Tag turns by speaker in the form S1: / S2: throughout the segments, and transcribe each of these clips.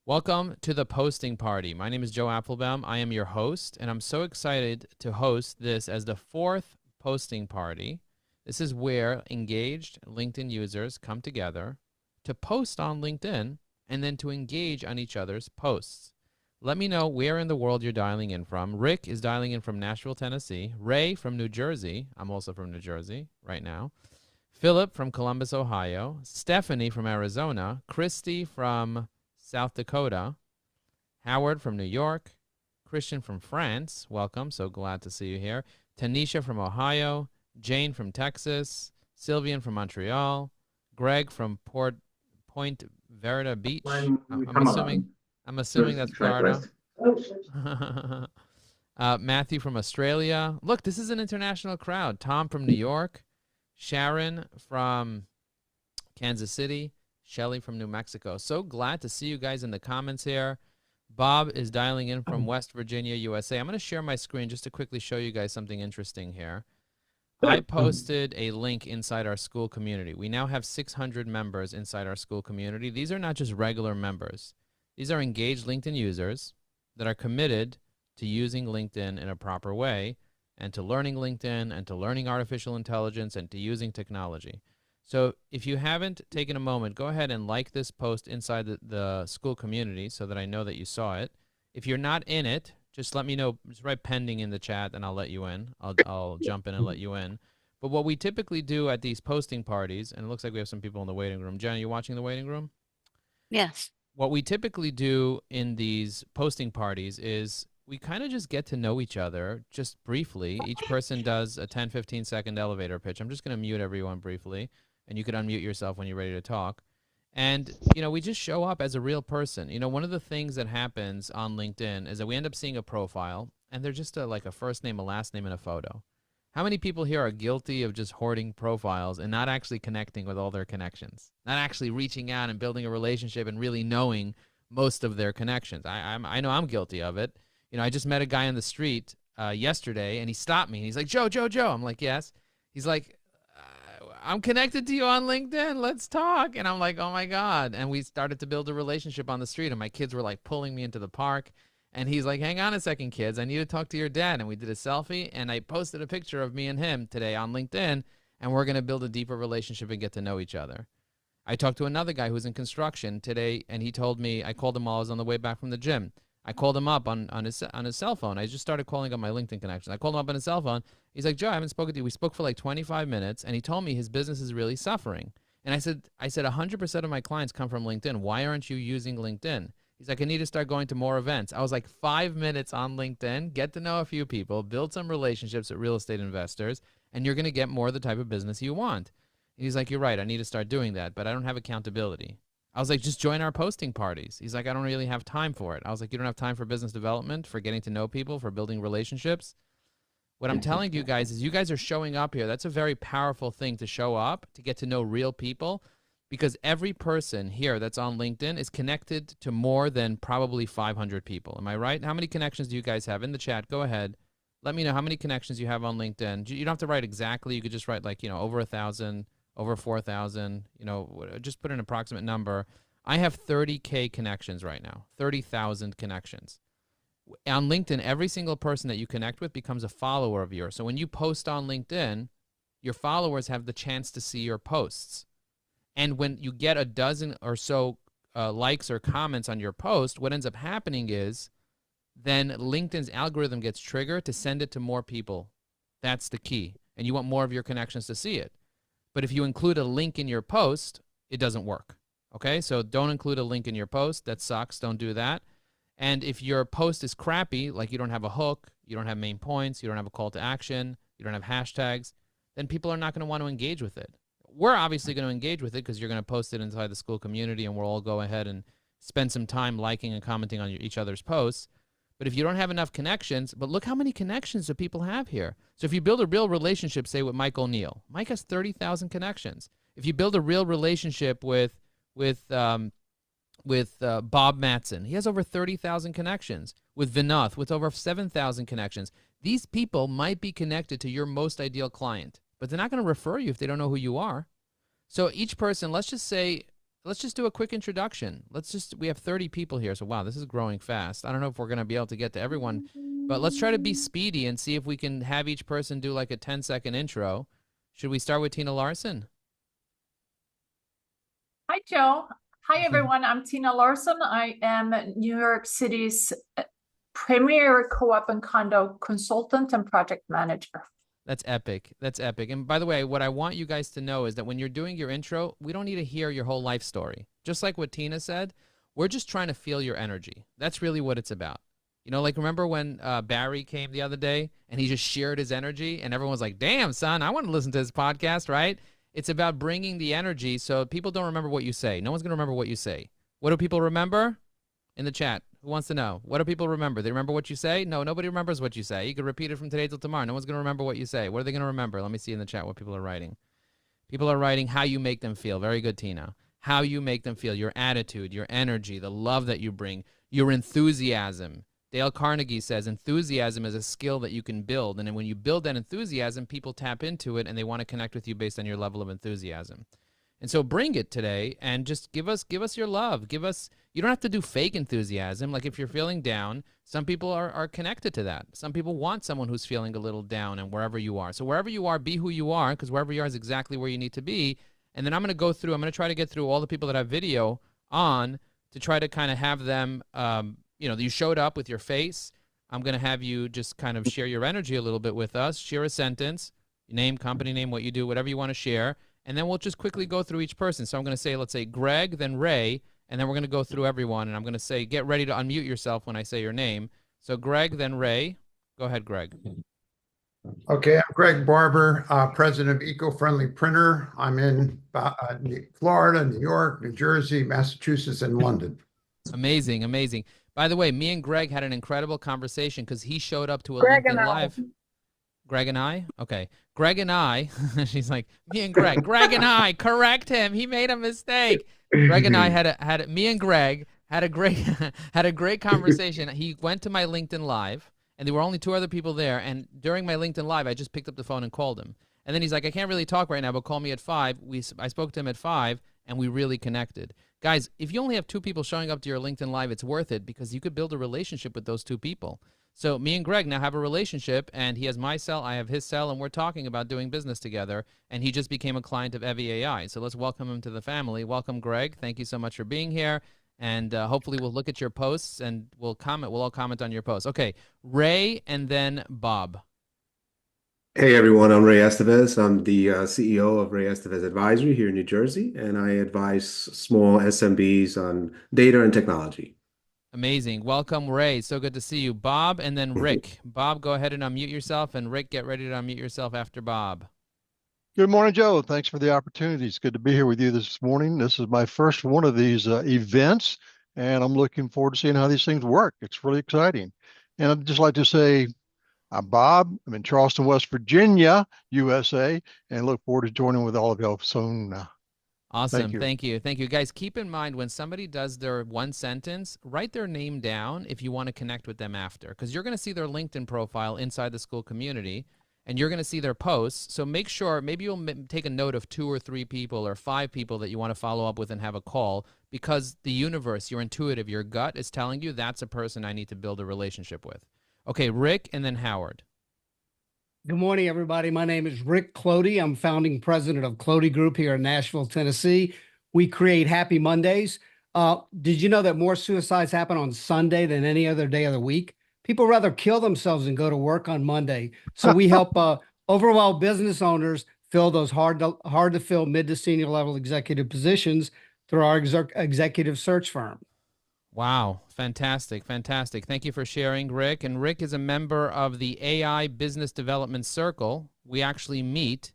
S1: Welcome to the posting party. My name is Joe Apfelbaum. I am your host, and I'm so excited to host this as the fourth posting party. This is where engaged LinkedIn users come together to post on LinkedIn and then to engage on each other's posts. Let me know where in the world you're dialing in from. Rick is dialing in from Nashville, Tennessee. Ray from New Jersey. I'm also from New Jersey right now. Philip from Columbus, Ohio. Stephanie from Arizona. Christy from South Dakota. Howard from New York. Christian from France. Welcome. So glad to see you here. Tanisha from Ohio. Jane from Texas. Sylvian from Montreal. Greg from Point Verda Beach. I'm assuming that's Florida. Matthew from Australia. Look, this is an international crowd. Tom from New York. Sharon from Kansas City. Shelly from New Mexico. So glad to see you guys in the comments here. Bob is dialing in from West Virginia, USA. I'm going to share my screen just to quickly show you guys something interesting here. I posted a link inside our school community. We now have 600 members inside our school community. These are not just regular members. These are engaged LinkedIn users that are committed to using LinkedIn in a proper way and to learning LinkedIn and to learning artificial intelligence and to using technology. So if you haven't taken a moment, go ahead and like this post inside the school community so that I know that you saw it. If you're not in it, just let me know. Just write pending in the chat and I'll let you in. I'll jump in and let you in. But what we typically do at these posting parties, and it looks like we have some people in the waiting room. Jenna, you watching the waiting room?
S2: Yes.
S1: What we typically do in these posting parties is we kind of just get to know each other just briefly. Each person does a 10, 15-second elevator pitch. I'm just going to mute everyone briefly. And you could unmute yourself when you're ready to talk. And, we just show up as a real person. One of the things that happens on LinkedIn is that we end up seeing a profile, and they're just like a first name, a last name, and a photo. How many people here are guilty of just hoarding profiles and not actually connecting with all their connections? Not actually reaching out and building a relationship and really knowing most of their connections? I know I'm guilty of it. I just met a guy on the street yesterday, and he stopped me. And he's like, Joe. I'm like, yes. He's like, I'm connected to you on LinkedIn. Let's talk. And I'm like, oh my God. And we started to build a relationship on the street. And my kids were like pulling me into the park. And he's like, hang on a second, kids. I need to talk to your dad. And we did a selfie. And I posted a picture of me and him today on LinkedIn. And we're going to build a deeper relationship and get to know each other. I talked to another guy who's in construction today. And he told me, I called him while I was on the way back from the gym. I called him up on his cell phone. I just started calling up my LinkedIn connection. I called him up on his cell phone. He's like, Joe, I haven't spoken to you. We spoke for like 25 minutes, and he told me his business is really suffering. And I said, 100% of my clients come from LinkedIn. Why aren't you using LinkedIn? He's like, I need to start going to more events. I was like, 5 minutes on LinkedIn, get to know a few people, build some relationships with real estate investors, and you're going to get more of the type of business you want. And he's like, you're right. I need to start doing that, but I don't have accountability. I was like, just join our posting parties. He's like, I don't really have time for it. I was like, you don't have time for business development, for getting to know people, for building relationships? What I'm telling you guys is you guys are showing up here. That's a very powerful thing to show up, to get to know real people, because every person here that's on LinkedIn is connected to more than probably 500 people. Am I right? How many connections do you guys have? In the chat, go ahead. Let me know how many connections you have on LinkedIn. You don't have to write exactly. You could just write like, over 1,000, over 4,000, just put an approximate number. I have 30K connections right now, 30,000 connections. On LinkedIn, every single person that you connect with becomes a follower of yours. So when you post on LinkedIn, your followers have the chance to see your posts. And when you get a dozen or so likes or comments on your post, what ends up happening is then LinkedIn's algorithm gets triggered to send it to more people. That's the key. And you want more of your connections to see it. But if you include a link in your post, it doesn't work. Okay, so don't include a link in your post. That sucks. Don't do that. And if your post is crappy, like you don't have a hook, you don't have main points, you don't have a call to action, you don't have hashtags, then people are not going to want to engage with it. We're obviously going to engage with it because you're going to post it inside the school community, and we'll all go ahead and spend some time liking and commenting on each other's posts. But if you don't have enough connections, but look how many connections do people have here. So if you build a real relationship, say with Mike O'Neill, Mike has 30,000 connections. If you build a real relationship with Bob Matson, he has over 30,000 connections. With Vinoth, with over 7,000 connections. These people might be connected to your most ideal client, but they're not going to refer you if they don't know who you are. So each person, let's just say Let's just do a quick introduction. We have 30 people here. So, wow, this is growing fast. I don't know if we're going to be able to get to everyone, but let's try to be speedy and see if we can have each person do like a 10-second intro. Should we start with Tina Larson?
S2: Hi, Joe. Hi, everyone. I'm Tina Larson. I am New York City's premier co-op and condo consultant and project manager.
S1: That's epic. That's epic. And by the way, what I want you guys to know is that when you're doing your intro, we don't need to hear your whole life story. Just like what Tina said, we're just trying to feel your energy. That's really what it's about. You know, like remember when Barry came the other day and he just shared his energy and everyone was like, damn, son, I want to listen to his podcast, right? It's about bringing the energy so people don't remember what you say. No one's going to remember what you say. What do people remember? In the chat. Who wants to know? What do people remember? They remember what you say? No, nobody remembers what you say. You could repeat it from today till tomorrow. No one's going to remember what you say. What are they going to remember? Let me see in the chat what people are writing. People are writing how you make them feel. Very good, Tina. How you make them feel. Your attitude, your energy, the love that you bring, your enthusiasm. Dale Carnegie says enthusiasm is a skill that you can build. And then when you build that enthusiasm, people tap into it and they want to connect with you based on your level of enthusiasm. And so bring it today and just give us your love. You don't have to do fake enthusiasm. Like if you're feeling down, some people are connected to that. Some people want someone who's feeling a little down and wherever you are. So wherever you are, be who you are, because wherever you are is exactly where you need to be. And then I'm going to try to get through all the people that have video on to try to kind of have them, you showed up with your face. I'm going to have you just kind of share your energy a little bit with us. Share a sentence, name, company name, what you do, whatever you want to share. And then we'll just quickly go through each person. So I'm going to say, let's say Greg, then Ray, and then we're going to go through everyone. And I'm going to say, get ready to unmute yourself when I say your name. So Greg, then Ray. Go ahead, Greg.
S3: Okay, I'm Greg Barber, president of Eco-Friendly Printer. I'm in Florida, New York, New Jersey, Massachusetts, and London.
S1: Amazing, amazing. By the way, me and Greg had an incredible conversation because he showed up to a LinkedIn Live. Greg and I? Okay. Greg and I, she's like, me and Greg. Greg and I, correct him. He made a mistake. Greg and I me and Greg had a great conversation. He went to my LinkedIn Live, and there were only 2 other people there. And during my LinkedIn Live, I just picked up the phone and called him. And then he's like, I can't really talk right now, but call me at 5. I spoke to him at 5, and we really connected. Guys, if you only have 2 people showing up to your LinkedIn Live, it's worth it because you could build a relationship with those 2 people. So me and Greg now have a relationship, and he has my cell, I have his cell, and we're talking about doing business together, and he just became a client of Evie AI. So let's welcome him to the family. Welcome, Greg. Thank you so much for being here, and hopefully we'll look at your posts, and we'll all comment on your posts. Okay, Ray and then Bob.
S4: Hey everyone, I'm Ray Estevez. I'm the CEO of Ray Estevez Advisory here in New Jersey, and I advise small SMBs on data and technology.
S1: Amazing. Welcome, Ray. So good to see you. Bob and then Rick. Bob, go ahead and unmute yourself, and Rick, get ready to unmute yourself after Bob.
S5: Good morning, Joe. Thanks for the opportunity. It's good to be here with you this morning. This is my first one of these events, and I'm looking forward to seeing how these things work. It's really exciting. And I'd just like to say, I'm Bob. I'm in Charleston, West Virginia, USA, and look forward to joining with all of you soon.
S1: Awesome. Thank you. Thank you. Guys, keep in mind when somebody does their one sentence, write their name down if you want to connect with them after, because you're going to see their LinkedIn profile inside the school community, and you're going to see their posts. So make sure, maybe you'll take a note of 2 or 3 people or 5 people that you want to follow up with and have a call, because the universe, your intuitive, your gut is telling you that's a person I need to build a relationship with. Okay, Rick and then Howard.
S6: Good morning, everybody. My name is Rick Clody. I'm founding president of Clody Group here in Nashville, Tennessee. We create Happy Mondays. Did you know that more suicides happen on Sunday than any other day of the week? People rather kill themselves than go to work on Monday. So we help overwhelmed business owners fill those hard to fill mid to senior level executive positions through our executive search firm.
S1: Wow. Fantastic. Fantastic. Thank you for sharing, Rick. And Rick is a member of the AI Business Development Circle. We actually meet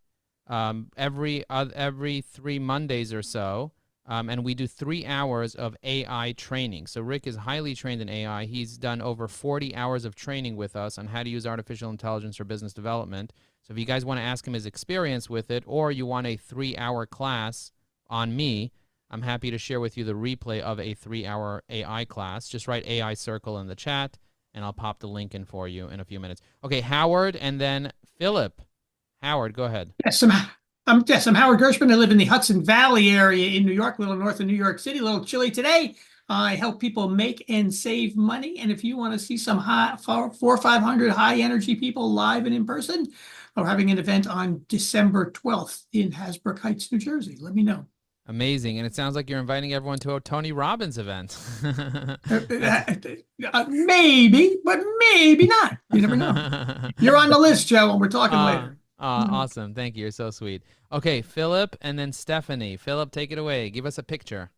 S1: every 3 Mondays or so, and we do 3 hours of AI training. So Rick is highly trained in AI. He's done over 40 hours of training with us on how to use artificial intelligence for business development. So if you guys want to ask him his experience with it, or you want a 3-hour class on me, I'm happy to share with you the replay of a 3-hour AI class. Just write AI Circle in the chat, and I'll pop the link in for you in a few minutes. Okay, Howard and then Philip. Howard, go ahead.
S7: Yes, I'm Howard Gershman. I live in the Hudson Valley area in New York, a little north of New York City, a little chilly today. I help people make and save money. And if you want to see some 400 or 500 high energy people live and in person, we're having an event on December 12th in Hasbrook Heights, New Jersey. Let me know.
S1: Amazing. And it sounds like you're inviting everyone to a Tony Robbins event.
S7: Maybe, but maybe not. You never know. You're on the list, Joe, and we're talking later.
S1: Awesome. Thank you. You're so sweet. Okay, Philip and then Stephanie. Philip, take it away. Give us a picture.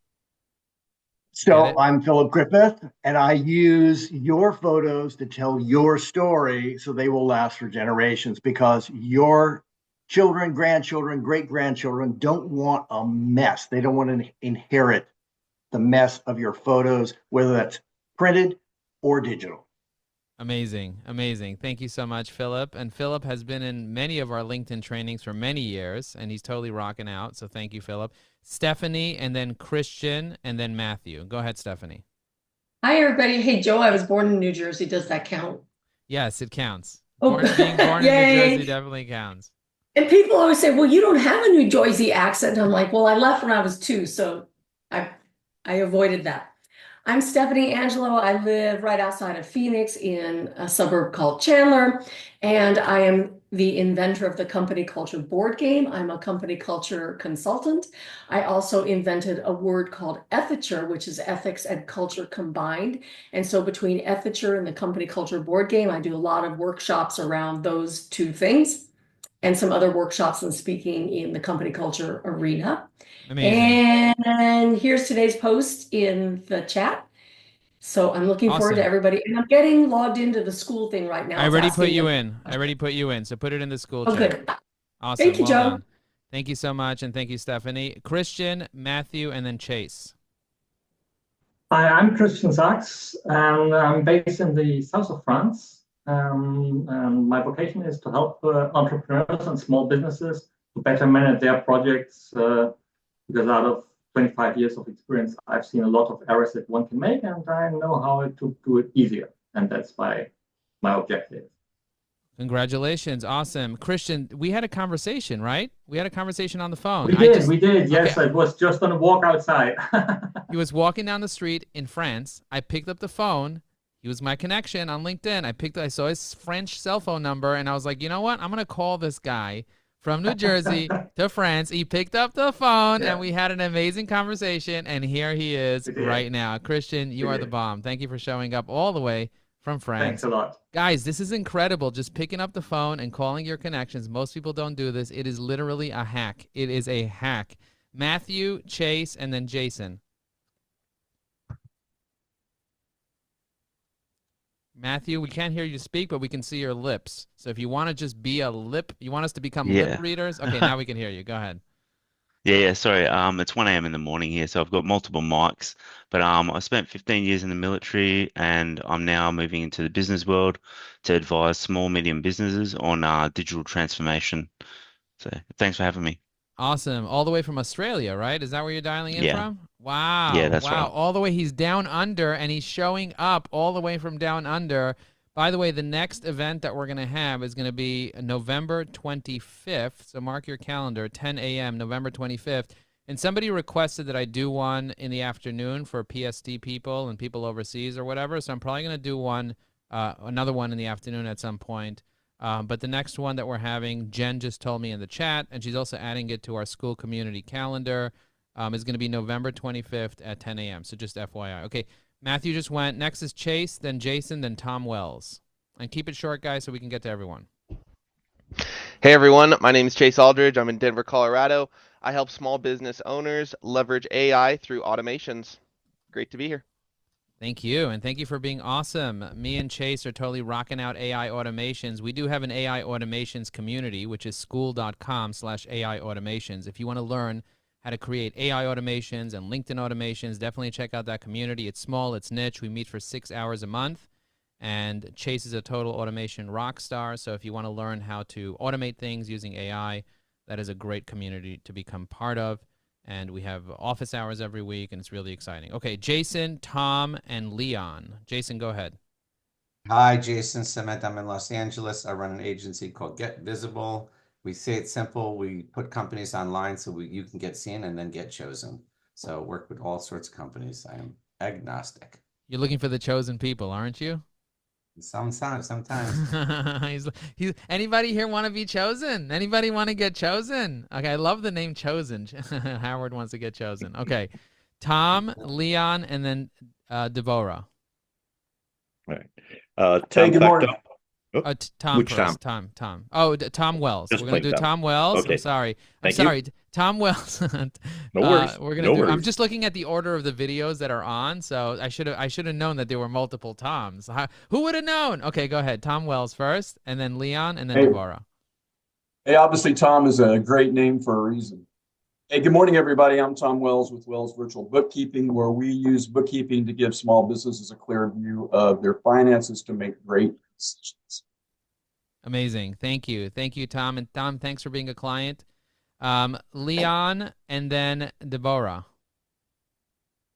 S8: So I'm Philip Griffith, and I use your photos to tell your story so they will last for generations, because your children, grandchildren, great-grandchildren don't want a mess. They don't want to inherit the mess of your photos, whether that's printed or digital.
S1: Amazing. Amazing. Thank you so much, Philip. And Philip has been in many of our LinkedIn trainings for many years, and he's totally rocking out. So thank you, Philip. Stephanie, and then Christian, and then Matthew. Go ahead, Stephanie.
S9: Hi, everybody. Hey, Joe, I was born in New Jersey. Does that count?
S1: Yes, it counts.
S9: Oh,
S1: Being born in New
S9: yay.
S1: Jersey definitely counts.
S9: And people always say, well, you don't have a New Jersey accent. I'm like, well, I left when I was 2, so I avoided that. I'm Stephanie Angelo. I live right outside of Phoenix in a suburb called Chandler, and I am the inventor of the company culture board game. I'm a company culture consultant. I also invented a word called ethiture, which is ethics and culture combined. And so between ethiture and the company culture board game, I do a lot of workshops around those two things, and some other workshops and speaking in the company culture arena.
S1: Amazing.
S9: And here's today's post in the chat. So I'm looking forward
S1: Awesome.
S9: to everybody. And I'm getting logged into the school thing right now.
S1: I
S9: It's
S1: already put
S9: asking
S1: you
S9: me-
S1: in. I already put you in. So put it in the school
S9: Oh,
S1: chat.
S9: good.
S1: Awesome.
S9: Thank you,
S1: Well
S9: Joe.
S1: done. Thank you so much. And thank you, Stephanie. Christian, Matthew, and then Chase.
S10: Hi, I'm Christian Sachs, and I'm based in the south of France. And my vocation is to help entrepreneurs and small businesses to better manage their projects, because out of 25 years of experience, I've seen a lot of errors that one can make, and I know how to do it easier. And that's my objective.
S1: Congratulations. Awesome. Christian, we had a conversation, right? We had a conversation on the phone.
S10: We did. Yes,
S1: Okay.
S10: I was just on a walk outside.
S1: He was walking down the street in France. I picked up the phone. He was my connection on LinkedIn. I saw his French cell phone number, and I was like, you know what? I'm going to call this guy from New Jersey to France. He picked up the phone, and we had an amazing conversation, and here he is right now. Christian, you are the bomb. Thank you for showing up all the way from France.
S10: Thanks a lot.
S1: Guys, this is incredible. Just picking up the phone and calling your connections. Most people don't do this. It is literally a hack. It is a hack. Matthew, Chase, and then Jason. Matthew, we can't hear you speak, but we can see your lips. So if you want to just be a lip, you want us to become lip readers? Okay, now we can hear you. Go ahead.
S11: Yeah, sorry. It's 1 a.m. in the morning here, so I've got multiple mics. But I spent 15 years in the military, and I'm now moving into the business world to advise small, medium businesses on digital transformation. So thanks for having me.
S1: Awesome. All the way from Australia, right? Is that where you're dialing in from? Wow.
S11: Yeah, that's right.
S1: All the way. He's down under, and he's showing up all the way from down under. By the way, the next event that we're going to have is going to be November 25th. So mark your calendar, 10 a.m., November 25th. And somebody requested that I do one in the afternoon for PST people and people overseas or whatever. So I'm probably going to do another one in the afternoon at some point. But the next one that we're having, Jen just told me in the chat, and she's also adding it to our school community calendar, is going to be November 25th at 10 a.m. So just FYI. Okay. Matthew just went. Next is Chase, then Jason, then Tom Wells. And keep it short, guys, so we can get to everyone.
S12: Hey, everyone. My name is Chase Aldridge. I'm in Denver, Colorado. I help small business owners leverage AI through automations. Great to be here.
S1: Thank you, and thank you for being awesome. Me and Chase are totally rocking out AI automations. We do have an AI automations community, which is school.com/AI automations. If you want to learn how to create AI automations and LinkedIn automations, definitely check out that community. It's small, it's niche. We meet for 6 hours a month, and Chase is a total automation rock star. So if you want to learn how to automate things using AI, that is a great community to become part of. And we have office hours every week, and it's really exciting. Okay, Jason, Tom, and Leon. Jason, go ahead.
S13: Hi, Jason Semet. I'm in Los Angeles. I run an agency called Get Visible. We say it's simple. We put companies online so you can get seen and then get chosen. So work with all sorts of companies. I am agnostic.
S1: You're looking for the chosen people, aren't you?
S13: Sometimes.
S1: Anybody here want to be chosen? Anybody want to get chosen? Okay, I love the name Chosen. Howard wants to get chosen. Okay, Tom, Leon, and then Deborah.
S14: All right.
S8: Hey, good morning.
S1: Tom
S14: Which
S1: first. Tom. Oh, Tom Wells.
S14: Just
S1: We're gonna
S14: plain
S1: do
S14: Tom.
S1: Tom Wells.
S14: Okay.
S1: I'm sorry.
S14: Thank you.
S1: Sorry. Tom Wells.
S14: No worries.
S1: We're gonna
S14: No
S1: do. I'm
S14: worries.
S1: just looking at the order of the videos that are on, so I should have known that there were multiple Toms. Who would have known? Okay, go ahead. Tom Wells first, and then Leon, and then Deborah.
S15: Hey, obviously Tom is a great name for a reason. Hey, good morning, everybody. I'm Tom Wells with Wells Virtual Bookkeeping, where we use bookkeeping to give small businesses a clear view of their finances to make great decisions.
S1: Amazing. Thank you, Tom. And Tom, thanks for being a client. Leon, and then Deborah.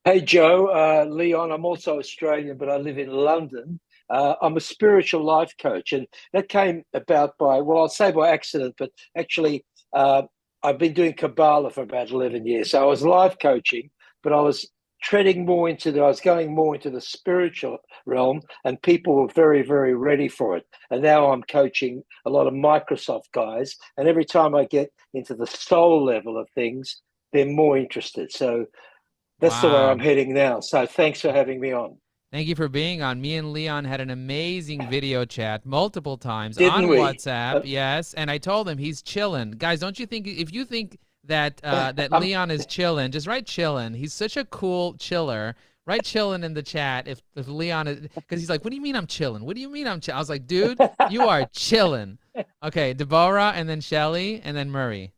S16: Hey, Joe. Leon, I'm also Australian, but I live in London. I'm a spiritual life coach, and that came about by, well, I'll say by accident, but actually I've been doing Kabbalah for about 11 years. So I was life coaching, but I was going more into the spiritual realm, and people were very, very ready for it. And now I'm coaching a lot of Microsoft guys, and every time I get into the soul level of things, they're more interested. So that's the way I'm heading now. So thanks for having me on.
S1: Thank you for being on. Me and Leon had an amazing video chat multiple times
S16: Didn't
S1: on
S16: we?
S1: WhatsApp. Yes, and I told him he's chilling. Guys, don't you think if you think that Leon is chilling, just write chilling. He's such a cool chiller. Write chilling in the chat if Leon is, because he's like, what do you mean I'm chilling? What do you mean I'm chilling? I was like, dude, you are chilling. Okay, Deborah, and then Shelly, and then Murray.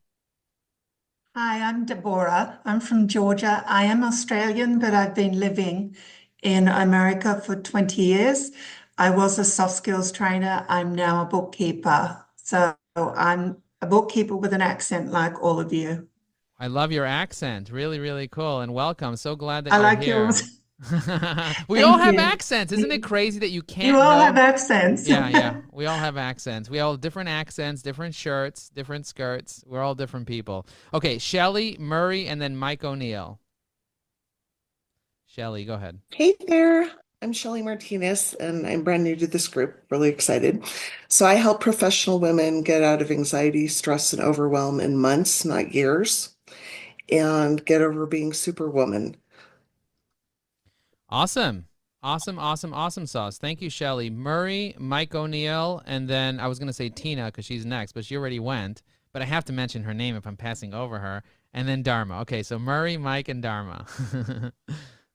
S17: Hi, I'm Deborah. I'm from Georgia. I am Australian, but I've been living in America for 20 years. I was a soft skills trainer. I'm now a bookkeeper. So I'm a bookkeeper with an accent like all of you.
S1: I love your accent. Really, really cool. And welcome. So glad that
S17: I
S1: you're
S17: like
S1: here.
S17: yours.
S1: We
S17: Thank
S1: all have
S17: you.
S1: accents. Isn't it crazy that you can't
S17: You all
S1: know?
S17: have accents.
S1: Yeah. We all have accents. We all have different accents, different shirts, different skirts. We're all different people. Okay, Shelly, Murray, and then Mike O'Neill. Shelly, go ahead.
S18: Hey there, I'm Shelly Martinez, and I'm brand new to this group. Really excited. So I help professional women get out of anxiety, stress, and overwhelm in months, not years, and get over being superwoman.
S1: Awesome sauce. Thank you, Shelly. Murray, Mike O'Neill, and then I was going to say Tina because she's next, but she already went. But I have to mention her name if I'm passing over her. And then Dharma. Okay, so Murray, Mike, and Dharma.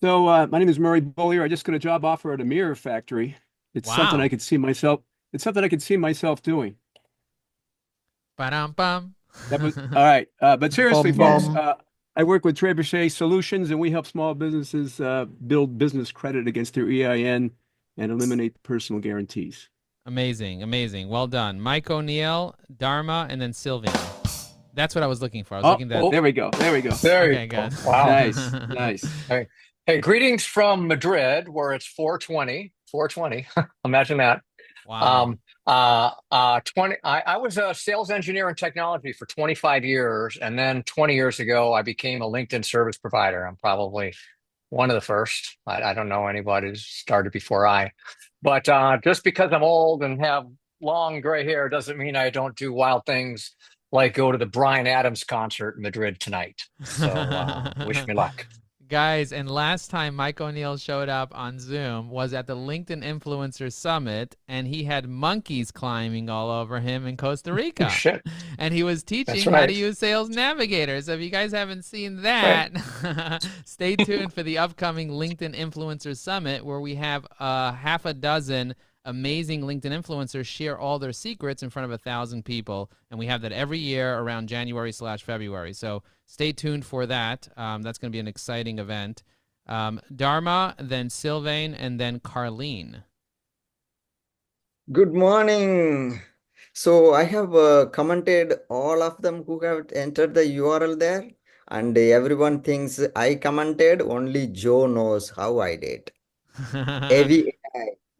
S19: So my name is Murray Bollier. I just got a job offer at a mirror factory. It's something I could see myself. It's something I could see myself doing.
S1: Ba-dum-bum.
S19: All right. But seriously,
S5: Bum,
S19: folks, I work with Trebuchet Solutions, and we help small businesses build business credit against their EIN and eliminate personal guarantees.
S1: Amazing. Well done. Mike O'Neill, Dharma, and then Sylvian. That's what I was looking for. I was looking that.
S19: There we go.
S1: Okay, good.
S19: Wow. Nice.
S20: Hey, greetings from Madrid, where it's 4:20. Imagine that.
S1: Wow.
S20: I was a sales engineer in technology for 25 years, and then 20 years ago, I became a LinkedIn service provider. I'm probably one of the first. I don't know anybody who's started before I. But just because I'm old and have long gray hair doesn't mean I don't do wild things like go to the Bryan Adams concert in Madrid tonight. So wish me luck.
S1: Guys, and last time Mike O'Neill showed up on Zoom was at the LinkedIn Influencer Summit, and he had monkeys climbing all over him in Costa Rica.
S20: Shit.
S1: And he was teaching how to use Sales Navigator. So if you guys haven't seen that, stay tuned for the upcoming LinkedIn Influencer Summit, where we have half a dozen amazing LinkedIn influencers share all their secrets in front of 1,000 people. And we have that every year around January/February. So stay tuned for that. That's going to be an exciting event. Dharma, then Sylvain, and then Carlene.
S21: Good morning. So I have commented all of them who have entered the URL there, and everyone thinks I commented. Only Joe knows how I did. AVI.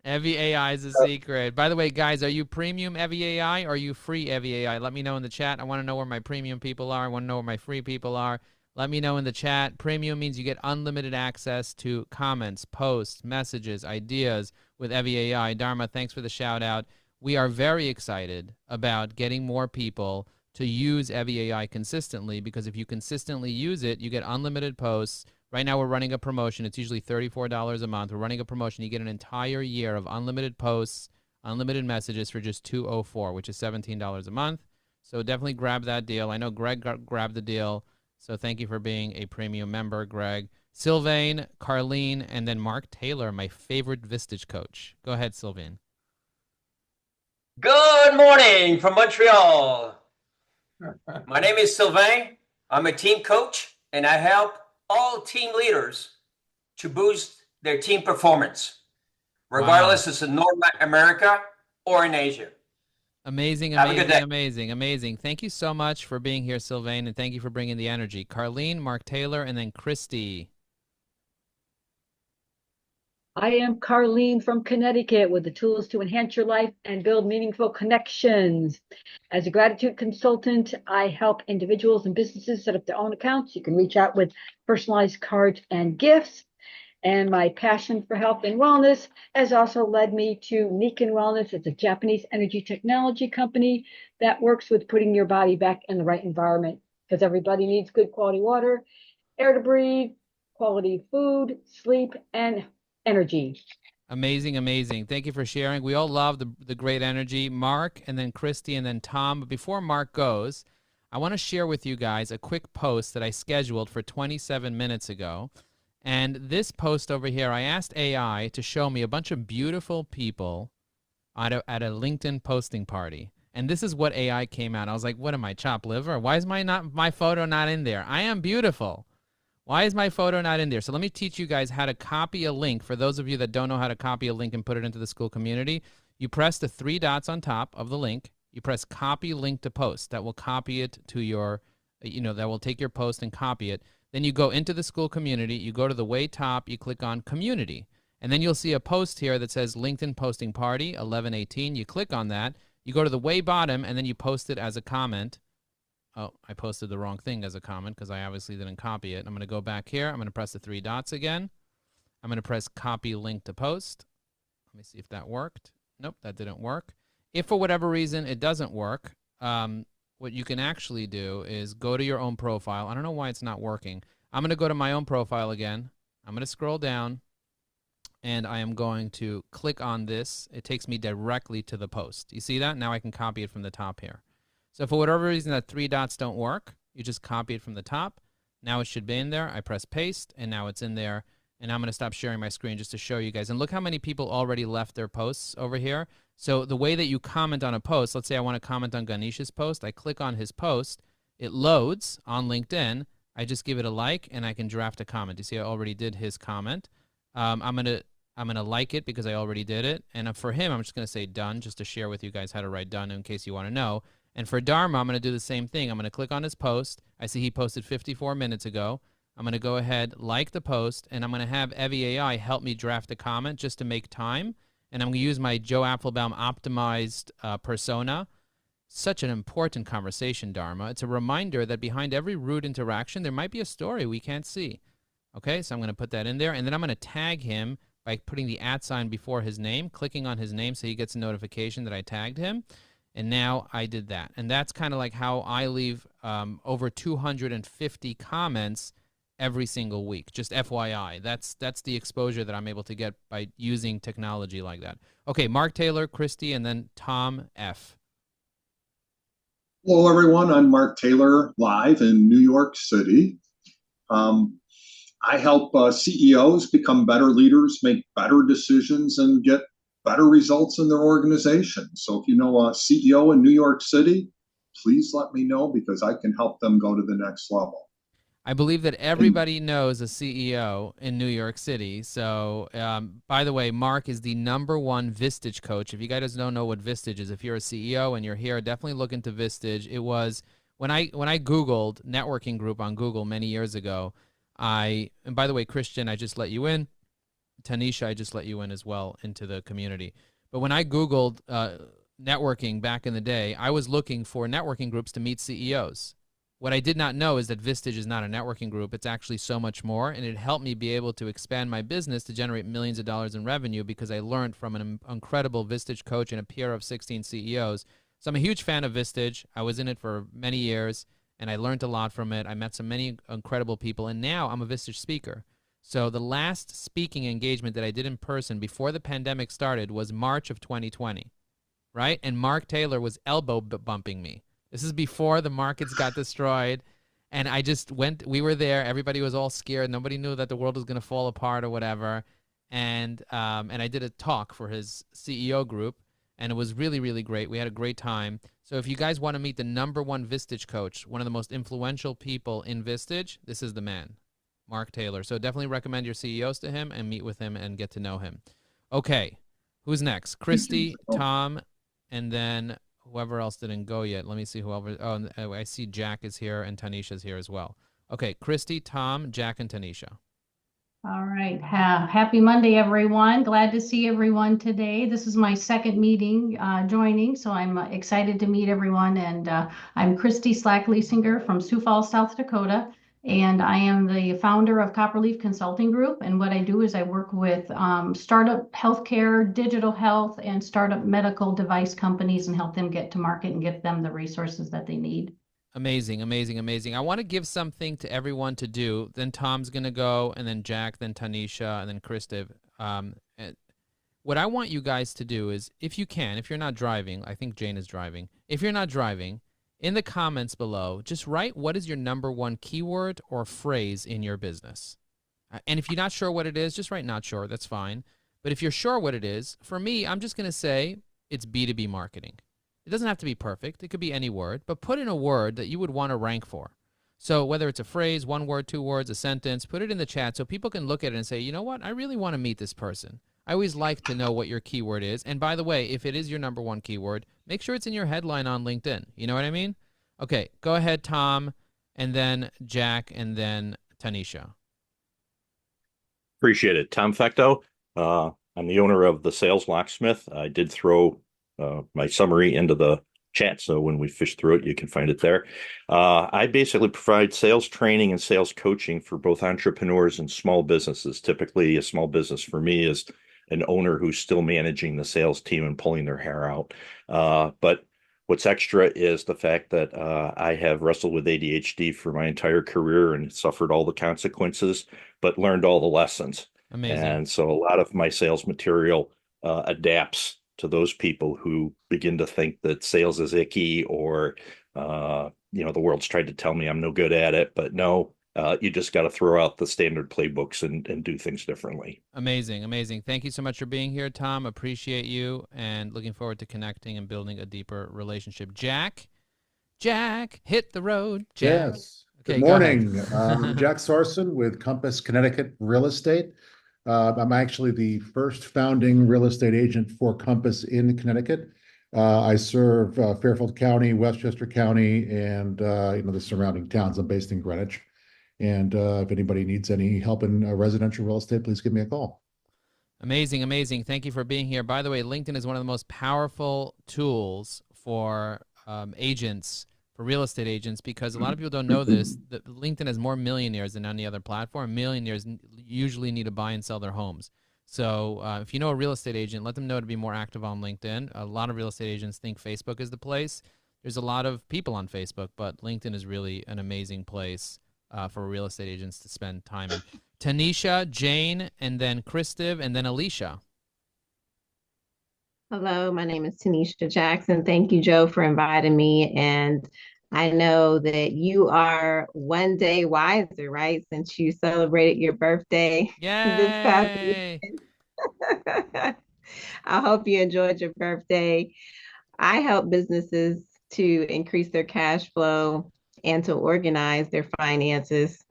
S1: Evie AI is a secret. By the way, guys, are you premium Evie AI or are you free Evie AI? Let me know in the chat. I want to know where my premium people are. I want to know where my free people are. Let me know in the chat. Premium means you get unlimited access to comments, posts, messages, ideas with Evie AI. Dharma, thanks for the shout out. We are very excited about getting more people to use Evie AI consistently, because if you consistently use it, you get unlimited posts. Right now we're running a promotion. It's usually $34 a month. We're running a promotion. You get an entire year of unlimited posts, unlimited messages for just $204, which is $17 a month. So definitely grab that deal. I know Greg grabbed the deal. So thank you for being a premium member, Greg. Sylvain, Carlene, and then Mark Taylor, my favorite Vistage coach. Go ahead, Sylvain.
S2: Good morning from Montreal. My name is Sylvain. I'm a team coach, and I help all team leaders to boost their team performance, regardless if it's in North America or in Asia.
S1: Amazing,
S2: Have a good day.
S1: amazing, amazing. Thank you so much for being here, Sylvain, and thank you for bringing the energy. Carlene, Mark Taylor, and then Christy.
S22: I am Carlene from Connecticut with the tools to enhance your life and build meaningful connections. As a gratitude consultant, I help individuals and businesses set up their own accounts. You can reach out with personalized cards and gifts. And my passion for health and wellness has also led me to Nikken Wellness. It's a Japanese energy technology company that works with putting your body back in the right environment, because everybody needs good quality water, air to breathe, quality food, sleep, and energy.
S1: Amazing, amazing. Thank you for sharing. We all love the great energy. Mark, and then Christy, and then Tom. But before Mark goes, I want to share with you guys a quick post that I scheduled for 27 minutes ago. And this post over here, I asked AI to show me a bunch of beautiful people at a LinkedIn posting party. And this is what AI came out. I was like, what am I, chopped liver? Why is my photo not in there? I am beautiful. Why is my photo not in there? So let me teach you guys how to copy a link. For those of you that don't know how to copy a link and put it into the school community, you press the 3 dots on top of the link. You press copy link to post. That will copy it to your, that will take your post and copy it. Then you go into the school community, you go to the way top, you click on community, and then you'll see a post here that says LinkedIn posting party 11/18. You click on that, you go to the way bottom, and then you post it as a comment. Oh, I posted the wrong thing as a comment because I obviously didn't copy it. I'm going to go back here. I'm going to press the 3 dots again. I'm going to press copy link to post. Let me see if that worked. Nope, that didn't work. If for whatever reason it doesn't work, what you can actually do is go to your own profile. I don't know why it's not working. I'm going to go to my own profile again. I'm going to scroll down, and I am going to click on this. It takes me directly to the post. You see that? Now I can copy it from the top here. So for whatever reason that 3 dots don't work, you just copy it from the top. Now it should be in there. I press paste, and now it's in there. And I'm going to stop sharing my screen just to show you guys. And look how many people already left their posts over here. So the way that you comment on a post, let's say I want to comment on Ganesh's post. I click on his post. It loads on LinkedIn. I just give it a like, and I can draft a comment. You see I already did his comment. I'm gonna like it because I already did it. And for him, I'm just going to say done, just to share with you guys how to write done in case you want to know. And for Dharma, I'm going to do the same thing. I'm going to click on his post. I see he posted 54 minutes ago. I'm going to go ahead, like the post, and I'm going to have Evie AI help me draft a comment just to make time. And I'm going to use my Joe Apfelbaum optimized persona. Such an important conversation, Dharma. It's a reminder that behind every rude interaction, there might be a story we can't see. Okay, so I'm going to put that in there. And then I'm going to tag him by putting the @ before his name, clicking on his name so he gets a notification that I tagged him. And now I did that. And that's kind of like how I leave over 250 comments every single week. Just FYI. That's the exposure that I'm able to get by using technology like that. Okay, Mark Taylor, Christy, and then Tom F.
S23: Hello, everyone. I'm Mark Taylor, live in New York City. I help CEOs become better leaders, make better decisions, and get better results in their organization. So if you know a CEO in New York City, please let me know because I can help them go to the next level.
S1: I believe that everybody knows a CEO in New York City. So, by the way, Mark is the #1 Vistage coach. If you guys don't know what Vistage is, if you're a CEO and you're here, definitely look into Vistage. It was when I Googled networking group on Google many years ago. And by the way, Christian, I just let you in. Tanisha, I just let you in as well into the community. But when I Googled networking back in the day, I was looking for networking groups to meet CEOs. What I did not know is that Vistage is not a networking group. It's actually so much more, and it helped me be able to expand my business to generate millions of dollars in revenue because I learned from an incredible Vistage coach and a peer of 16 CEOs. So I'm a huge fan of Vistage. I was in it for many years, and I learned a lot from it. I met so many incredible people, and now I'm a Vistage speaker. So the last speaking engagement that I did in person before the pandemic started was March of 2020, right? And Mark Taylor was elbow bumping me. This is before the markets got destroyed, and I just went. We were there. Everybody was all scared. Nobody knew that the world was going to fall apart or whatever. And I did a talk for his CEO group, and it was really, really great. We had a great time. So if you guys want to meet the #1 Vistage coach, one of the most influential people in Vistage, this is the man, Mark Taylor. So definitely recommend your CEOs to him and meet with him and get to know him. Okay, who's next? Christy, Tom, and then whoever else didn't go yet. Let me see whoever. Oh, I see Jack is here and Tanisha's here as well. Okay, Christy, Tom, Jack, and Tanisha.
S3: All right. Happy Monday, everyone. Glad to see everyone today. This is my second meeting joining, so I'm excited to meet everyone. And I'm Christy Slack-Leasinger from Sioux Falls, South Dakota. And I am the founder of Copperleaf Consulting Group. And what I do is I work with startup healthcare, digital health, and startup medical device companies and help them get to market and give them the resources that they need.
S1: Amazing, amazing, amazing. I want to give something to everyone to do. Then Tom's going to go, and then Jack, then Tanisha, and then Kristiv. What I want you guys to do is, if you can, if you're not driving, I think Jane is driving. If you're not driving, in the comments below, just write what is your #1 keyword or phrase in your business. And if you're not sure what it is, just write not sure. That's fine. But if you're sure what it is, for me, I'm just going to say it's B2B marketing. It doesn't have to be perfect. It could be any word, but put in a word that you would want to rank for. So whether it's a phrase, 1 word, 2 words, a sentence, put it in the chat so people can look at it and say, you know what, I really want to meet this person. I always like to know what your keyword is. And by the way, if it is your #1 keyword, make sure it's in your headline on LinkedIn. You know what I mean? Okay, go ahead, Tom, and then Jack, and then Tanisha.
S14: Appreciate it. Tom Fecto. I'm the owner of the Sales Locksmith. I did throw my summary into the chat, so when we fish through it, you can find it there. I basically provide sales training and sales coaching for both entrepreneurs and small businesses. Typically, a small business for me is an owner who's still managing the sales team and pulling their hair out. But what's extra is the fact that I have wrestled with ADHD for my entire career and suffered all the consequences, but learned all the lessons.
S1: Amazing.
S14: And so a lot of my sales material adapts to those people who begin to think that sales is icky or, the world's tried to tell me I'm no good at it. But no, you just got to throw out the standard playbooks and do things differently.
S1: Amazing, amazing. Thank you so much for being here, Tom. Appreciate you and looking forward to connecting and building a deeper relationship. Jack, hit the road. Jack.
S4: Yes.
S1: Okay,
S4: Good morning. I'm Jack Sarson with Compass Connecticut Real Estate. I'm actually the first founding real estate agent for Compass in Connecticut. I serve Fairfield County, Westchester County, and the surrounding towns. I'm based in Greenwich. And if anybody needs any help in residential real estate, please give me a call.
S1: Amazing, amazing. Thank you for being here. By the way, LinkedIn is one of the most powerful tools for agents, for real estate agents, because a lot of people don't know this. That LinkedIn has more millionaires than any other platform. Millionaires usually need to buy and sell their homes. So if you know a real estate agent, let them know to be more active on LinkedIn. A lot of real estate agents think Facebook is the place. There's a lot of people on Facebook, but LinkedIn is really an amazing place for real estate agents to spend time in. Tanisha, Jane, and then Kristiv, and then Alicia.
S6: Hello, my name is Tanisha Jackson. Thank you, Joe, for inviting me. And I know that you are one day wiser, right? Since you celebrated your birthday this past weekend. I hope you enjoyed your birthday. I help businesses to increase their cash flow and to organize their finances.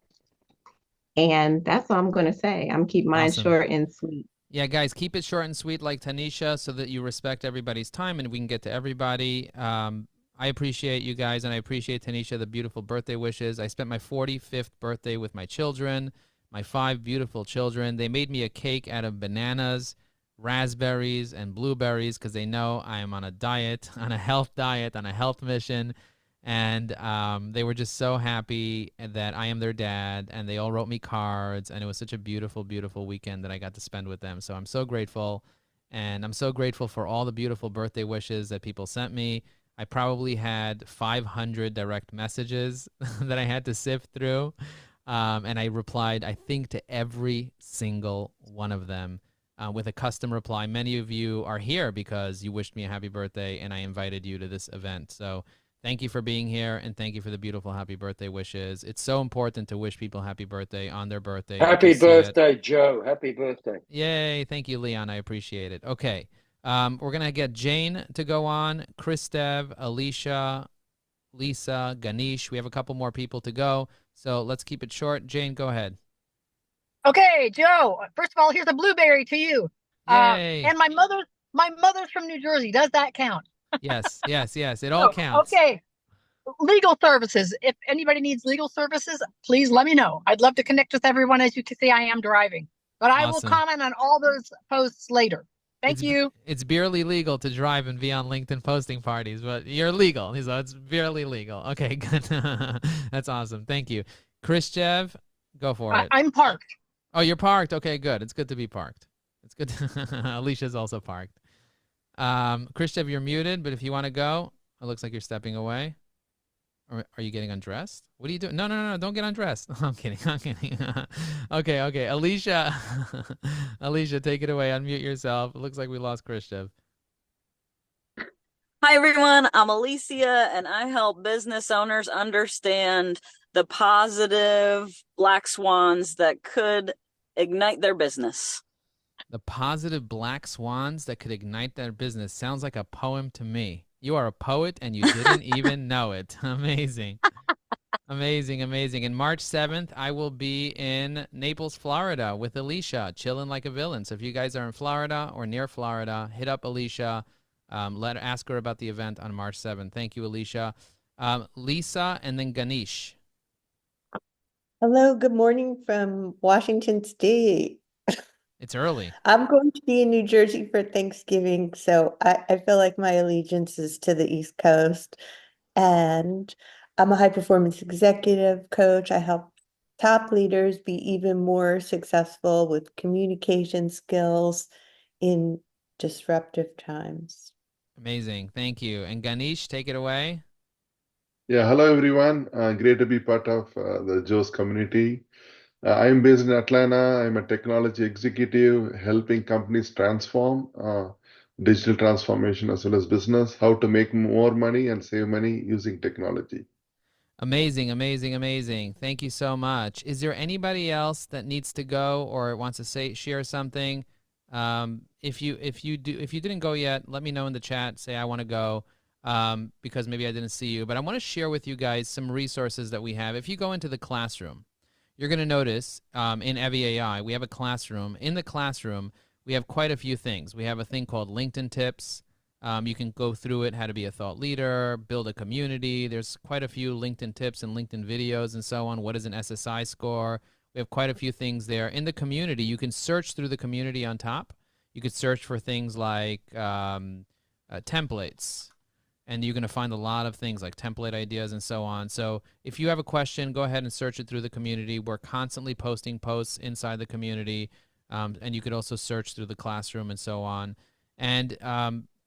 S6: And that's all I'm going to say. I'm keeping mine short and sweet.
S1: Yeah, guys, keep it short and sweet like Tanisha so that you respect everybody's time and we can get to everybody. I appreciate you guys, and I appreciate, Tanisha, the beautiful birthday wishes. I spent my 45th birthday with my children. my 5 beautiful children. They made me a cake out of bananas, raspberries, and blueberries because they know I am on a diet, on a health diet, on a health mission. And they were just so happy that I am their dad, and they all wrote me cards, and it was such a beautiful, beautiful weekend that I got to spend with them. So I'm so grateful, and I'm so grateful for all the beautiful birthday wishes that people sent me. I probably had 500 direct messages that I had to sift through, and I replied, I think, to every single one of them with a custom reply. Many of you are here because you wished me a happy birthday, and I invited you to this event. So thank you for being here, and thank you for the beautiful happy birthday wishes. It's so important to wish people happy birthday on their birthday.
S16: Happy birthday, Joe. Happy birthday.
S1: Yay. Thank you, Leon. I appreciate it. Okay. We're going to get Jane to go on, Kristev, Alicia, Lisa, Ganesh. We have a couple more people to go, so let's keep it short. Jane, go ahead.
S7: Okay, Joe, first of all, here's a blueberry to you.
S1: Yay.
S7: And my mother's from New Jersey. Does that count?
S1: Yes. It all counts.
S7: Okay. Legal services. If anybody needs legal services, please let me know. I'd love to connect with everyone. As you can see, I am driving. But I will comment on all those posts later. Thank you.
S1: It's barely legal to drive and be on LinkedIn posting parties, but you're legal. So it's barely legal. Okay, good. That's awesome. Thank you. Khrushchev, go for it.
S7: I'm parked.
S1: Oh, you're parked. Okay, good. It's good to be parked. It's good. Alicia's also parked. Khrushchev, you're muted, but if you want to go, it looks like you're stepping away. Or are you getting undressed? What are you doing? No, don't get undressed. I'm kidding. Okay. Alicia, Alicia, take it away. Unmute yourself. It looks like we lost Khrushchev.
S9: Hi, everyone. I'm Alicia, and I help business owners understand the positive black swans that could ignite their business.
S1: The positive black swans that could ignite their business sounds like a poem to me. You are a poet and you didn't even know it. Amazing. Amazing. And March 7th, I will be in Naples, Florida with Alicia, chilling like a villain. So if you guys are in Florida or near Florida, hit up Alicia. Ask her about the event on March 7th. Thank you, Alicia. Lisa and then Ganesh.
S10: Hello, good morning from Washington State.
S1: It's early.
S10: I'm going to be in New Jersey for Thanksgiving, so I feel like my allegiance is to the East Coast. And I'm a high performance executive coach. I help top leaders be even more successful with communication skills in disruptive times.
S1: Amazing. Thank you. And Ganesh, take it away.
S24: Yeah, hello everyone. Great to be part of the Joe's community. I'm based in Atlanta. I'm a technology executive helping companies transform digital transformation as well as business, how to make more money and save money using technology.
S1: Amazing. Thank you so much. Is there anybody else that needs to go or wants to share something? If you didn't go yet, let me know in the chat. Say I want to go because maybe I didn't see you. But I want to share with you guys some resources that we have. If you go into the classroom, you're going to notice in Evie AI, we have a classroom. In the classroom, we have quite a few things. We have a thing called LinkedIn Tips. You can go through it, how to be a thought leader, build a community. There's quite a few LinkedIn tips and LinkedIn videos and so on. What is an SSI score? We have quite a few things there. In the community, you can search through the community on top. You could search for things like templates. And you're going to find a lot of things like template ideas and so on. So if you have a question, go ahead and search it through the community. We're constantly posting posts inside the community. And you could also search through the classroom and so on. And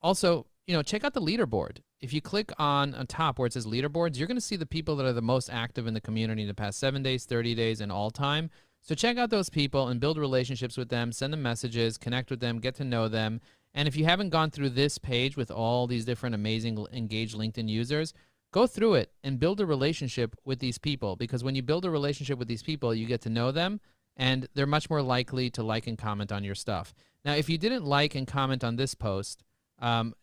S1: also, check out the leaderboard. If you click on top where it says leaderboards, you're going to see the people that are the most active in the community in the past 7 days, 30 days, and all time. So check out those people and build relationships with them, send them messages, connect with them, get to know them. And if you haven't gone through this page with all these different amazing engaged LinkedIn users, go through it and build a relationship with these people, because when you build a relationship with these people, you get to know them and they're much more likely to like and comment on your stuff. Now, if you didn't like and comment on this post,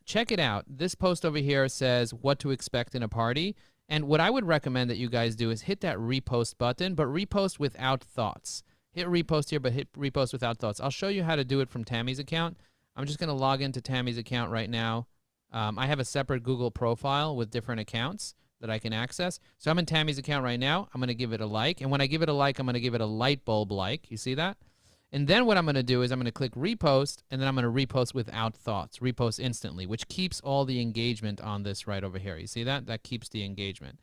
S1: check it out. This post over here says what to expect in a party. And what I would recommend that you guys do is hit that repost button, but repost without thoughts. Hit repost here, but hit repost without thoughts. I'll show you how to do it from Tammy's account. I'm just going to log into Tammy's account right now. I have a separate Google profile with different accounts. that I can access. So I'm in Tammy's account right now. I'm going to give it a like. And when I give it a like, I'm going to give it a light bulb like. You see that? And then what I'm going to do is I'm going to click repost, and then I'm going to repost without thoughts, repost instantly, which keeps all the engagement on this right over here. You see that? That keeps the engagement.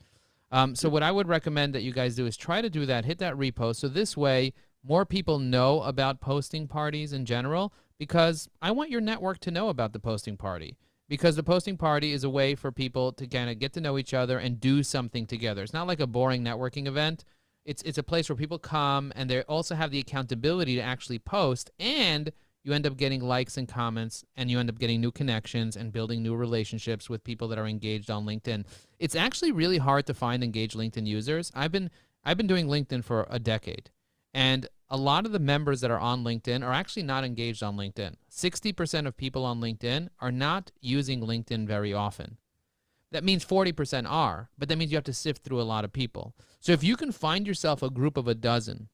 S1: So what I would recommend that you guys do is try to do that, hit that repost. So this way, more people know about posting parties in general, because I want your network to know about the posting party. Because the posting party is a way for people to kind of get to know each other and do something together. It's not like a boring networking event. It's a place where people come, and they also have the accountability to actually post, and you end up getting likes and comments, and you end up getting new connections and building new relationships with people that are engaged on LinkedIn. It's actually really hard to find engaged LinkedIn users. I've been doing LinkedIn for a decade, and a lot of the members that are on LinkedIn are actually not engaged on LinkedIn. 60% of people on LinkedIn are not using LinkedIn very often. That means 40% are, but that means you have to sift through a lot of people. So if you can find yourself a group of a dozen,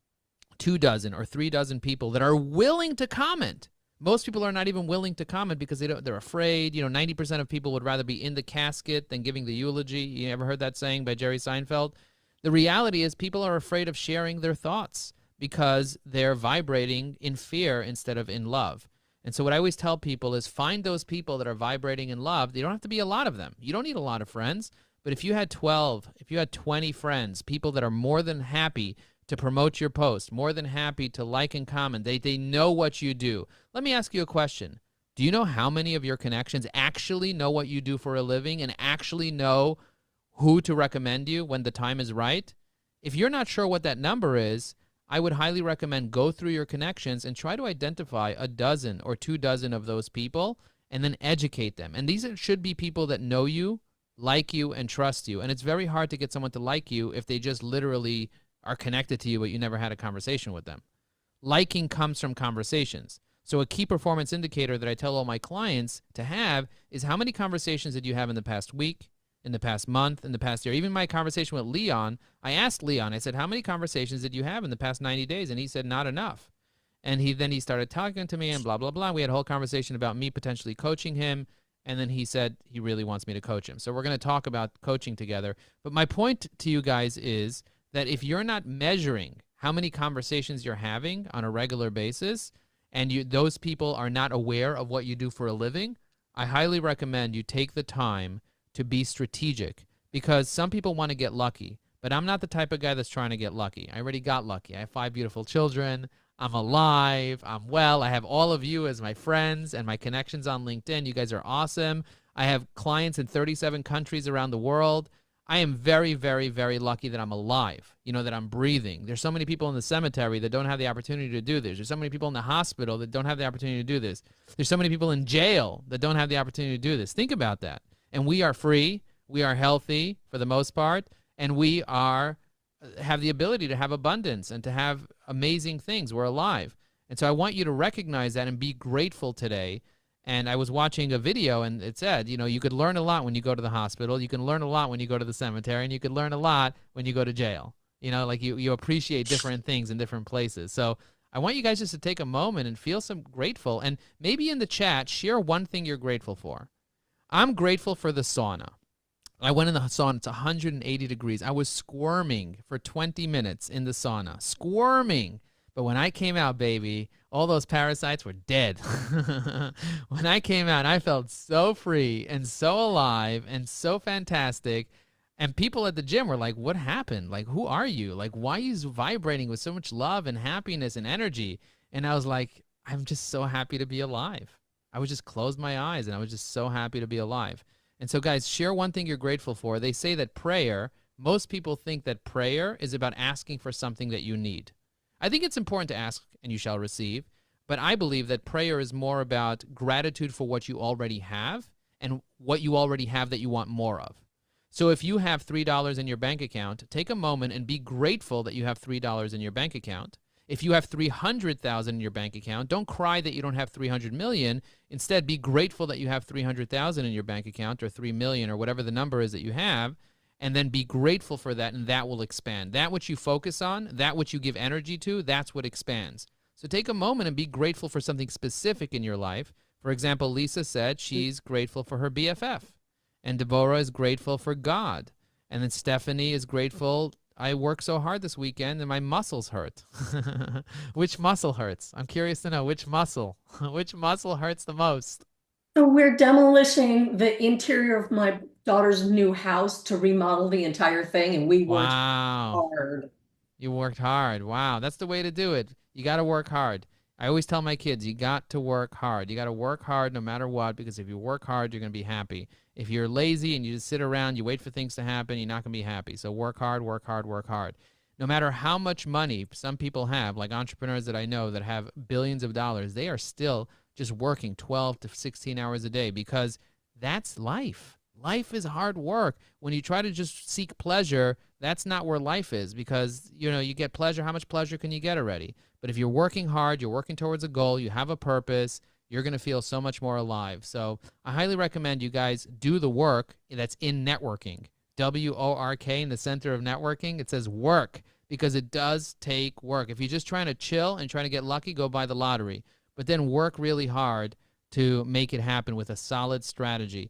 S1: 2 dozen, or 3 dozen people that are willing to comment. Most people are not even willing to comment because they're afraid. 90% of people would rather be in the casket than giving the eulogy. You ever heard that saying by Jerry Seinfeld? The reality is people are afraid of sharing their thoughts because they're vibrating in fear instead of in love. And so what I always tell people is find those people that are vibrating in love. They don't have to be a lot of them. You don't need a lot of friends. But if you had 12, if you had 20 friends, people that are more than happy to promote your post, more than happy to like and comment, they know what you do. Let me ask you a question. Do you know how many of your connections actually know what you do for a living and actually know who to recommend you when the time is right? If you're not sure what that number is, I would highly recommend go through your connections and try to identify a dozen or 2 dozen of those people and then educate them. And these should be people that know you, like you, and trust you. And it's very hard to get someone to like you if they just literally are connected to you, but you never had a conversation with them. Liking comes from conversations. So a key performance indicator that I tell all my clients to have is how many conversations did you have in the past week, in the past month, in the past year. Even my conversation with Leon, I asked Leon, I said, how many conversations did you have in the past 90 days? And he said, not enough. And he started talking to me and blah, blah, blah. We had a whole conversation about me potentially coaching him. And then he said he really wants me to coach him. So we're going to talk about coaching together. But my point to you guys is that if you're not measuring how many conversations you're having on a regular basis, and those people are not aware of what you do for a living, I highly recommend you take the time to be strategic, because some people want to get lucky, but I'm not the type of guy that's trying to get lucky. I already got lucky. I have 5 beautiful children. I'm alive. I'm well. I have all of you as my friends and my connections on LinkedIn. You guys are awesome. I have clients in 37 countries around the world. I am very, very, very lucky that I'm alive, that I'm breathing. There's so many people in the cemetery that don't have the opportunity to do this. There's so many people in the hospital that don't have the opportunity to do this. There's so many people in jail that don't have the opportunity to do this. Think about that. And we are free. We are healthy for the most part. And we have the ability to have abundance and to have amazing things. We're alive. And so I want you to recognize that and be grateful today. And I was watching a video, and it said, you could learn a lot when you go to the hospital. You can learn a lot when you go to the cemetery, and you could learn a lot when you go to jail. Like you appreciate different things in different places. So I want you guys just to take a moment and feel some grateful. And maybe in the chat, share one thing you're grateful for. I'm grateful for the sauna. I went in the sauna. It's 180 degrees. I was squirming for 20 minutes in the sauna. Squirming. But when I came out, baby, all those parasites were dead. When I came out, I felt so free and so alive and so fantastic. And people at the gym were like, what happened? Like, who are you? Like, why are you vibrating with so much love and happiness and energy? And I was like, I'm just so happy to be alive. I would just close my eyes, and I was just so happy to be alive. And so, guys, share one thing you're grateful for. They say that most people think that prayer is about asking for something that you need. I think it's important to ask and you shall receive, but I believe that prayer is more about gratitude for what you already have and what you already have that you want more of. So if you have $3 in your bank account, take a moment and be grateful that you have $3 in your bank account. If you have 300,000 in your bank account, don't cry that you don't have 300 million. Instead, be grateful that you have 300,000 in your bank account, or 3 million, or whatever the number is that you have, and then be grateful for that, and that will expand. That which you focus on, that which you give energy to, that's what expands. So take a moment and be grateful for something specific in your life. For example, Lisa said she's grateful for her BFF, and Deborah is grateful for God. And then Stephanie is grateful. I worked so hard this weekend and my muscles hurt. Which muscle hurts? I'm curious to know which muscle. Which muscle hurts the most?
S8: So we're demolishing the interior of my daughter's new house to remodel the entire thing, and we worked hard.
S1: You worked hard. Wow, that's the way to do it. You got to work hard. I always tell my kids, you got to work hard. You got to work hard no matter what, because if you work hard, you're going to be happy. If you're lazy and you just sit around, you wait for things to happen, you're not going to be happy. So work hard, work hard, work hard. No matter how much money some people have, like entrepreneurs that I know that have billions of dollars, they are still just working 12 to 16 hours a day because that's life. Life is hard work. When you try to just seek pleasure, that's not where life is because, you know, you get pleasure. How much pleasure can you get already? But if you're working hard, you're working towards a goal, you have a purpose, you're going to feel so much more alive. So I highly recommend you guys do the work that's in networking. W-O-R-K in the center of networking. It says work because it does take work. If you're just trying to chill and trying to get lucky, go buy the lottery. But then work really hard to make it happen with a solid strategy.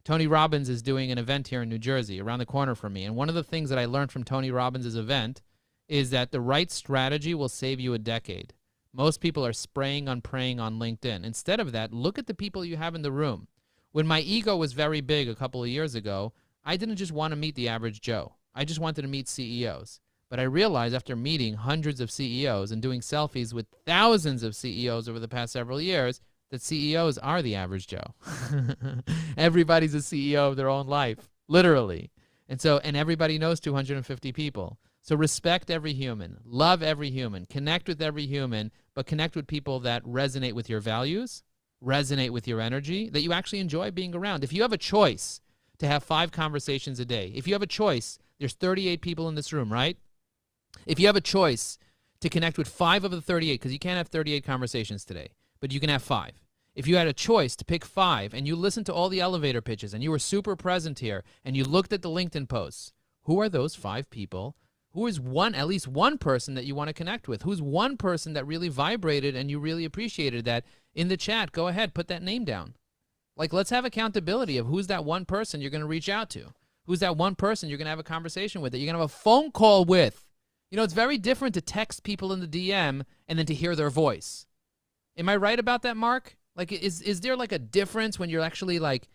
S1: Tony Robbins is doing an event here in New Jersey, around the corner from me. And one of the things that I learned from Tony Robbins' event is that the right strategy will save you a decade. Most people are spraying on praying on LinkedIn. Instead of that, look at the people you have in the room. When my ego was very big a couple of years ago, I didn't just want to meet the average Joe. I just wanted to meet CEOs. But I realized after meeting hundreds of CEOs and doing selfies with thousands of CEOs over the past several years that CEOs are the average Joe. Everybody's a CEO of their own life, literally. And everybody knows 250 people. So respect every human, love every human, connect with every human, but connect with people that resonate with your values, resonate with your energy, that you actually enjoy being around. If you have a choice to have 5 conversations a day, if you have a choice, there's 38 people in this room, right? If you have a choice to connect with 5 of the 38, because you can't have 38 conversations today, but you can have 5. If you had a choice to pick 5 and you listened to all the elevator pitches and you were super present here and you looked at the LinkedIn posts, who are those 5 people? Who is at least one person that you want to connect with? Who's one person that really vibrated and you really appreciated that? In the chat, go ahead, put that name down. Like, let's have accountability of who's that one person you're going to reach out to. Who's that one person you're going to have a conversation with, that you're going to have a phone call with. You know, it's very different to text people in the DM and then to hear their voice. Am I right about that, Mark? Like, is there like a difference when you're actually like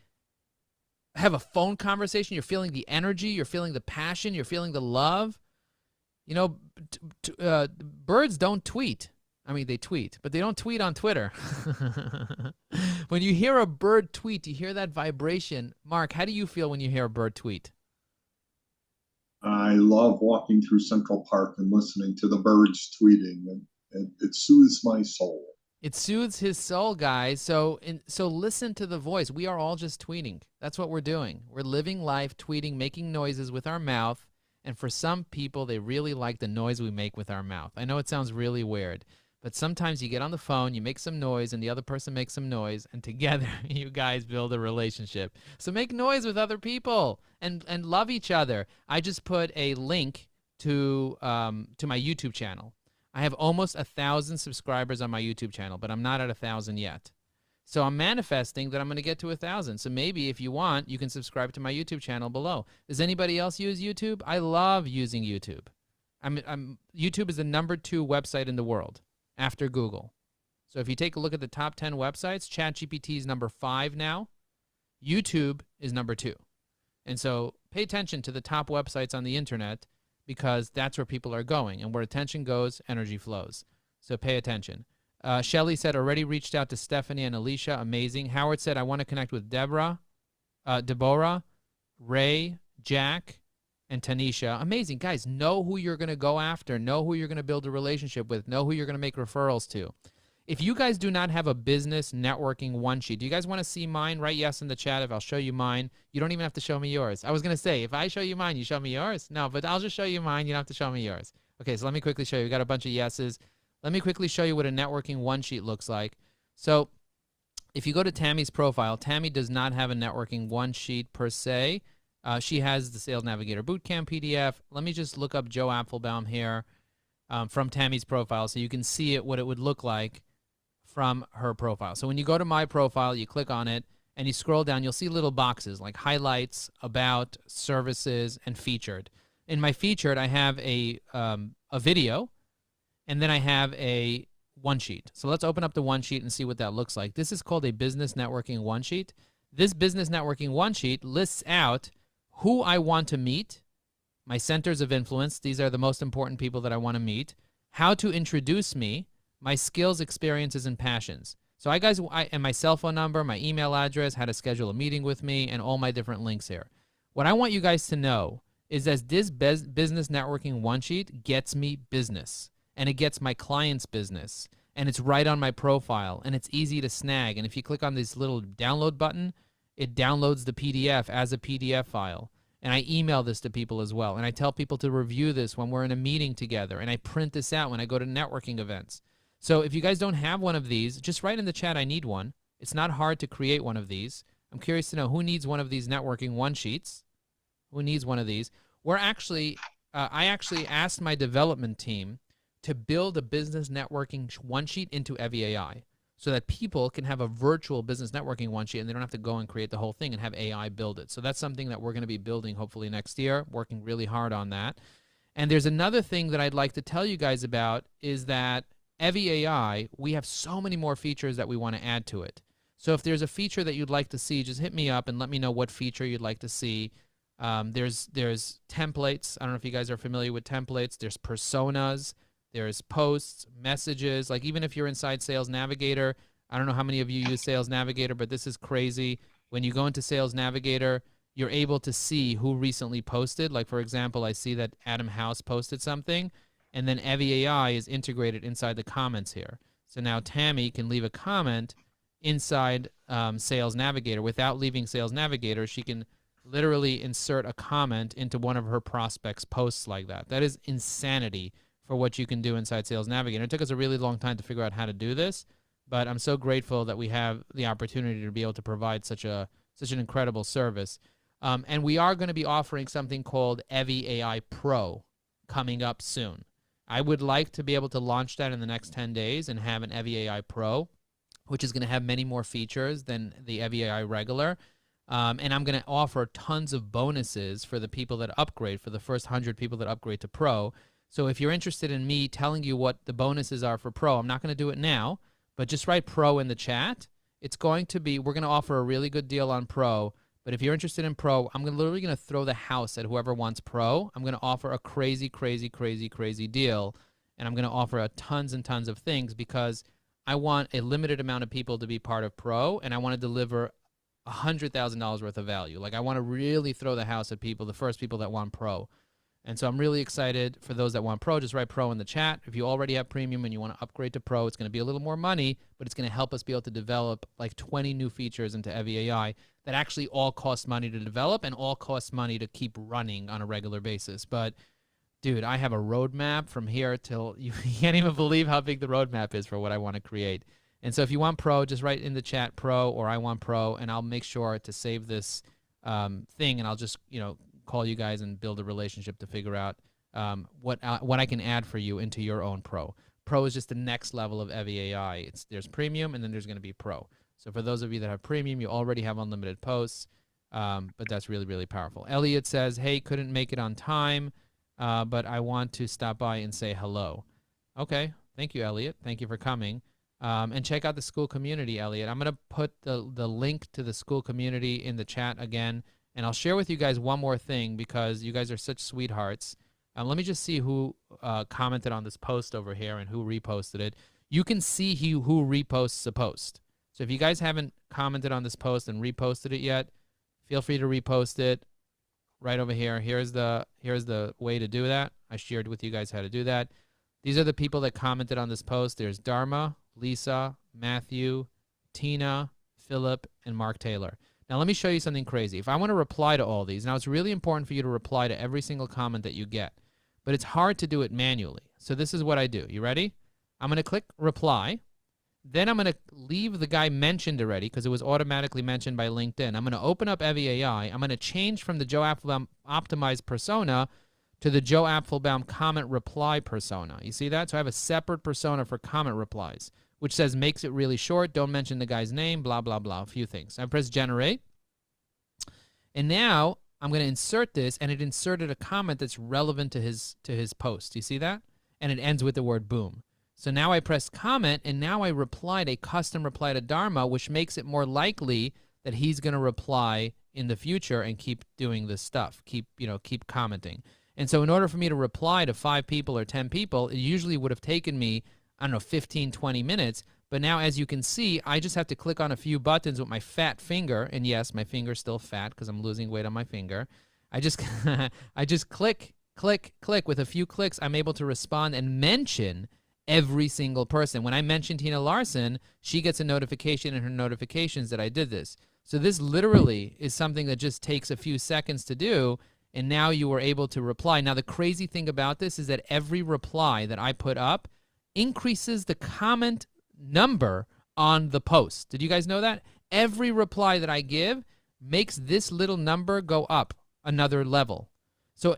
S1: have a phone conversation? You're feeling the energy, you're feeling the passion, you're feeling the love. You know, birds don't tweet. I mean, they tweet, but they don't tweet on Twitter. When you hear a bird tweet, you hear that vibration. Mark, how do you feel when you hear a bird tweet?
S23: I love walking through Central Park and listening to the birds tweeting, and it soothes my soul.
S1: It soothes his soul, guys. So listen to the voice. We are all just tweeting. That's what we're doing. We're living life, tweeting, making noises with our mouth. And for some people, they really like the noise we make with our mouth. I know it sounds really weird, but sometimes you get on the phone, you make some noise, and the other person makes some noise, and together you guys build a relationship. So make noise with other people and love each other. I just put a link to my YouTube channel. I have almost 1,000 subscribers on my YouTube channel, but I'm not at 1,000 yet. So I'm manifesting that I'm going to get to 1,000. So maybe if you want, you can subscribe to my YouTube channel below. Does anybody else use YouTube? I love using YouTube. YouTube is the #2 website in the world after Google. So if you take a look at the top 10 websites, ChatGPT is number 5 now. YouTube is number 2. And so pay attention to the top websites on the internet because that's where people are going. And where attention goes, energy flows. So pay attention. Shelly said, already reached out to Stephanie and Alicia. Amazing. Howard said, I want to connect with Deborah, Ray, Jack, and Tanisha. Amazing. Guys, know who you're going to go after. Know who you're going to build a relationship with. Know who you're going to make referrals to. If you guys do not have a business networking one sheet, do you guys want to see mine? Write yes in the chat if I'll show you mine. You don't even have to show me yours. I was going to say, if I show you mine, you show me yours? No, but I'll just show you mine. You don't have to show me yours. Okay, so let me quickly show you. We got a bunch of yeses. Let me quickly show you what a networking one sheet looks like. So if you go to Tammy's profile, Tammy does not have a networking one sheet per se. She has the Sales Navigator Bootcamp PDF. Let me just look up Joe Apfelbaum here from Tammy's profile so you can see what it would look like from her profile. So when you go to my profile, you click on it, and you scroll down, you'll see little boxes like highlights, about, services, and featured. In my featured, I have a video, and then I have a one sheet. So let's open up the one sheet and see what that looks like. This is called a business networking one sheet. This business networking one sheet lists out who I want to meet, my centers of influence. These are the most important people that I want to meet, how to introduce me, my skills, experiences, and passions. So and my cell phone number, my email address, how to schedule a meeting with me, and all my different links here. What I want you guys to know is that this business networking one sheet gets me business, and it gets my clients business, and it's right on my profile, and it's easy to snag. And if you click on this little download button, it downloads the PDF as a PDF file. And I email this to people as well. And I tell people to review this when we're in a meeting together. And I print this out when I go to networking events. So if you guys don't have one of these, just write in the chat, I need one. It's not hard to create one of these. I'm curious to know who needs one of these networking one sheets. Who needs one of these? I actually asked my development team to build a business networking one sheet into EviAI, so that people can have a virtual business networking one sheet and they don't have to go and create the whole thing and have AI build it. So that's something that we're going to be building hopefully next year, working really hard on that. And there's another thing that I'd like to tell you guys about is that EviAI, we have so many more features that we want to add to it. So if there's a feature that you'd like to see, just hit me up and let me know what feature you'd like to see. There's templates. I don't know if you guys are familiar with templates. There's personas. There's posts, messages, like even if you're inside Sales Navigator, I don't know how many of you use Sales Navigator, but this is crazy. When you go into Sales Navigator, you're able to see who recently posted. Like, for example, I see that Adam House posted something, and then EviAI is integrated inside the comments here. So now Tammy can leave a comment inside Sales Navigator. Without leaving Sales Navigator, she can literally insert a comment into one of her prospects' posts like that. That is insanity for what you can do inside Sales Navigator. It took us a really long time to figure out how to do this, but I'm so grateful that we have the opportunity to be able to provide such an incredible service. And we are going to be offering something called EviAI Pro coming up soon. I would like to be able to launch that in the next 10 days and have an EviAI Pro, which is going to have many more features than the EviAI regular. And I'm going to offer tons of bonuses for the people that upgrade, for the first 100 people that upgrade to Pro. So if you're interested in me telling you what the bonuses are for Pro, I'm not going to do it now, but just write Pro in the chat. We're going to offer a really good deal on Pro, but if you're interested in Pro, I'm literally going to throw the house at whoever wants Pro. I'm going to offer a crazy, crazy, crazy, crazy deal, and I'm going to offer tons and tons of things because I want a limited amount of people to be part of Pro, and I want to deliver $100,000 worth of value. Like, I want to really throw the house at people, the first people that want Pro. And so I'm really excited for those that want Pro. Just write Pro in the chat. If you already have Premium and you want to upgrade to Pro, it's going to be a little more money, but it's going to help us be able to develop like 20 new features into EviAI that actually all cost money to develop and all cost money to keep running on a regular basis. But, dude, I have a roadmap from here till you can't even believe how big the roadmap is for what I want to create. And so if you want Pro, just write in the chat Pro or I want Pro, and I'll make sure to save this thing, and I'll just, call you guys and build a relationship to figure out what I can add for you into your own Pro. Pro is just the next level of EviAI. There's Premium, and then there's going to be Pro. So for those of you that have Premium, you already have unlimited posts, but that's really, really powerful. Elliot says, hey, couldn't make it on time, but I want to stop by and say hello. Okay, thank you, Elliot. Thank you for coming. And check out the school community, Elliot. I'm going to put the link to the school community in the chat again. And I'll share with you guys one more thing because you guys are such sweethearts. Let me just see who commented on this post over here and who reposted it. You can see who reposts a post. So if you guys haven't commented on this post and reposted it yet, feel free to repost it right over here. Here's the way to do that. I shared with you guys how to do that. These are the people that commented on this post. There's Dharma, Lisa, Matthew, Tina, Philip, and Mark Taylor. Now, let me show you something crazy. If I want to reply to all these, now it's really important for you to reply to every single comment that you get, but it's hard to do it manually. So this is what I do. You ready? I'm going to click reply. Then I'm going to leave the guy mentioned already because it was automatically mentioned by LinkedIn. I'm going to open up EviAI. I'm going to change from the Joe Apfelbaum optimized persona to the Joe Apfelbaum comment reply persona. You see that? So I have a separate persona for comment replies. which says makes it really short. Don't mention the guy's name, blah, blah, blah, a few things. I press generate. And now I'm going to insert this, and it inserted a comment that's relevant to his post. You see that? And it ends with the word boom. So now I press comment, and now I replied a custom reply to Dharma, which makes it more likely that he's going to reply in the future and keep doing this stuff, keep commenting. And so in order for me to reply to 5 people or 10 people, it usually would have taken me, I don't know, 15, 20 minutes. But now, as you can see, I just have to click on a few buttons with my fat finger. And yes, my finger's still fat because I'm losing weight on my finger. I just click, click, click. With a few clicks, I'm able to respond and mention every single person. When I mention Tina Larson, she gets a notification in her notifications that I did this. So this literally is something that just takes a few seconds to do, and now you are able to reply. Now, the crazy thing about this is that every reply that I put up increases the comment number on the post. Did you guys know that? Every reply that I give makes this little number go up another level. So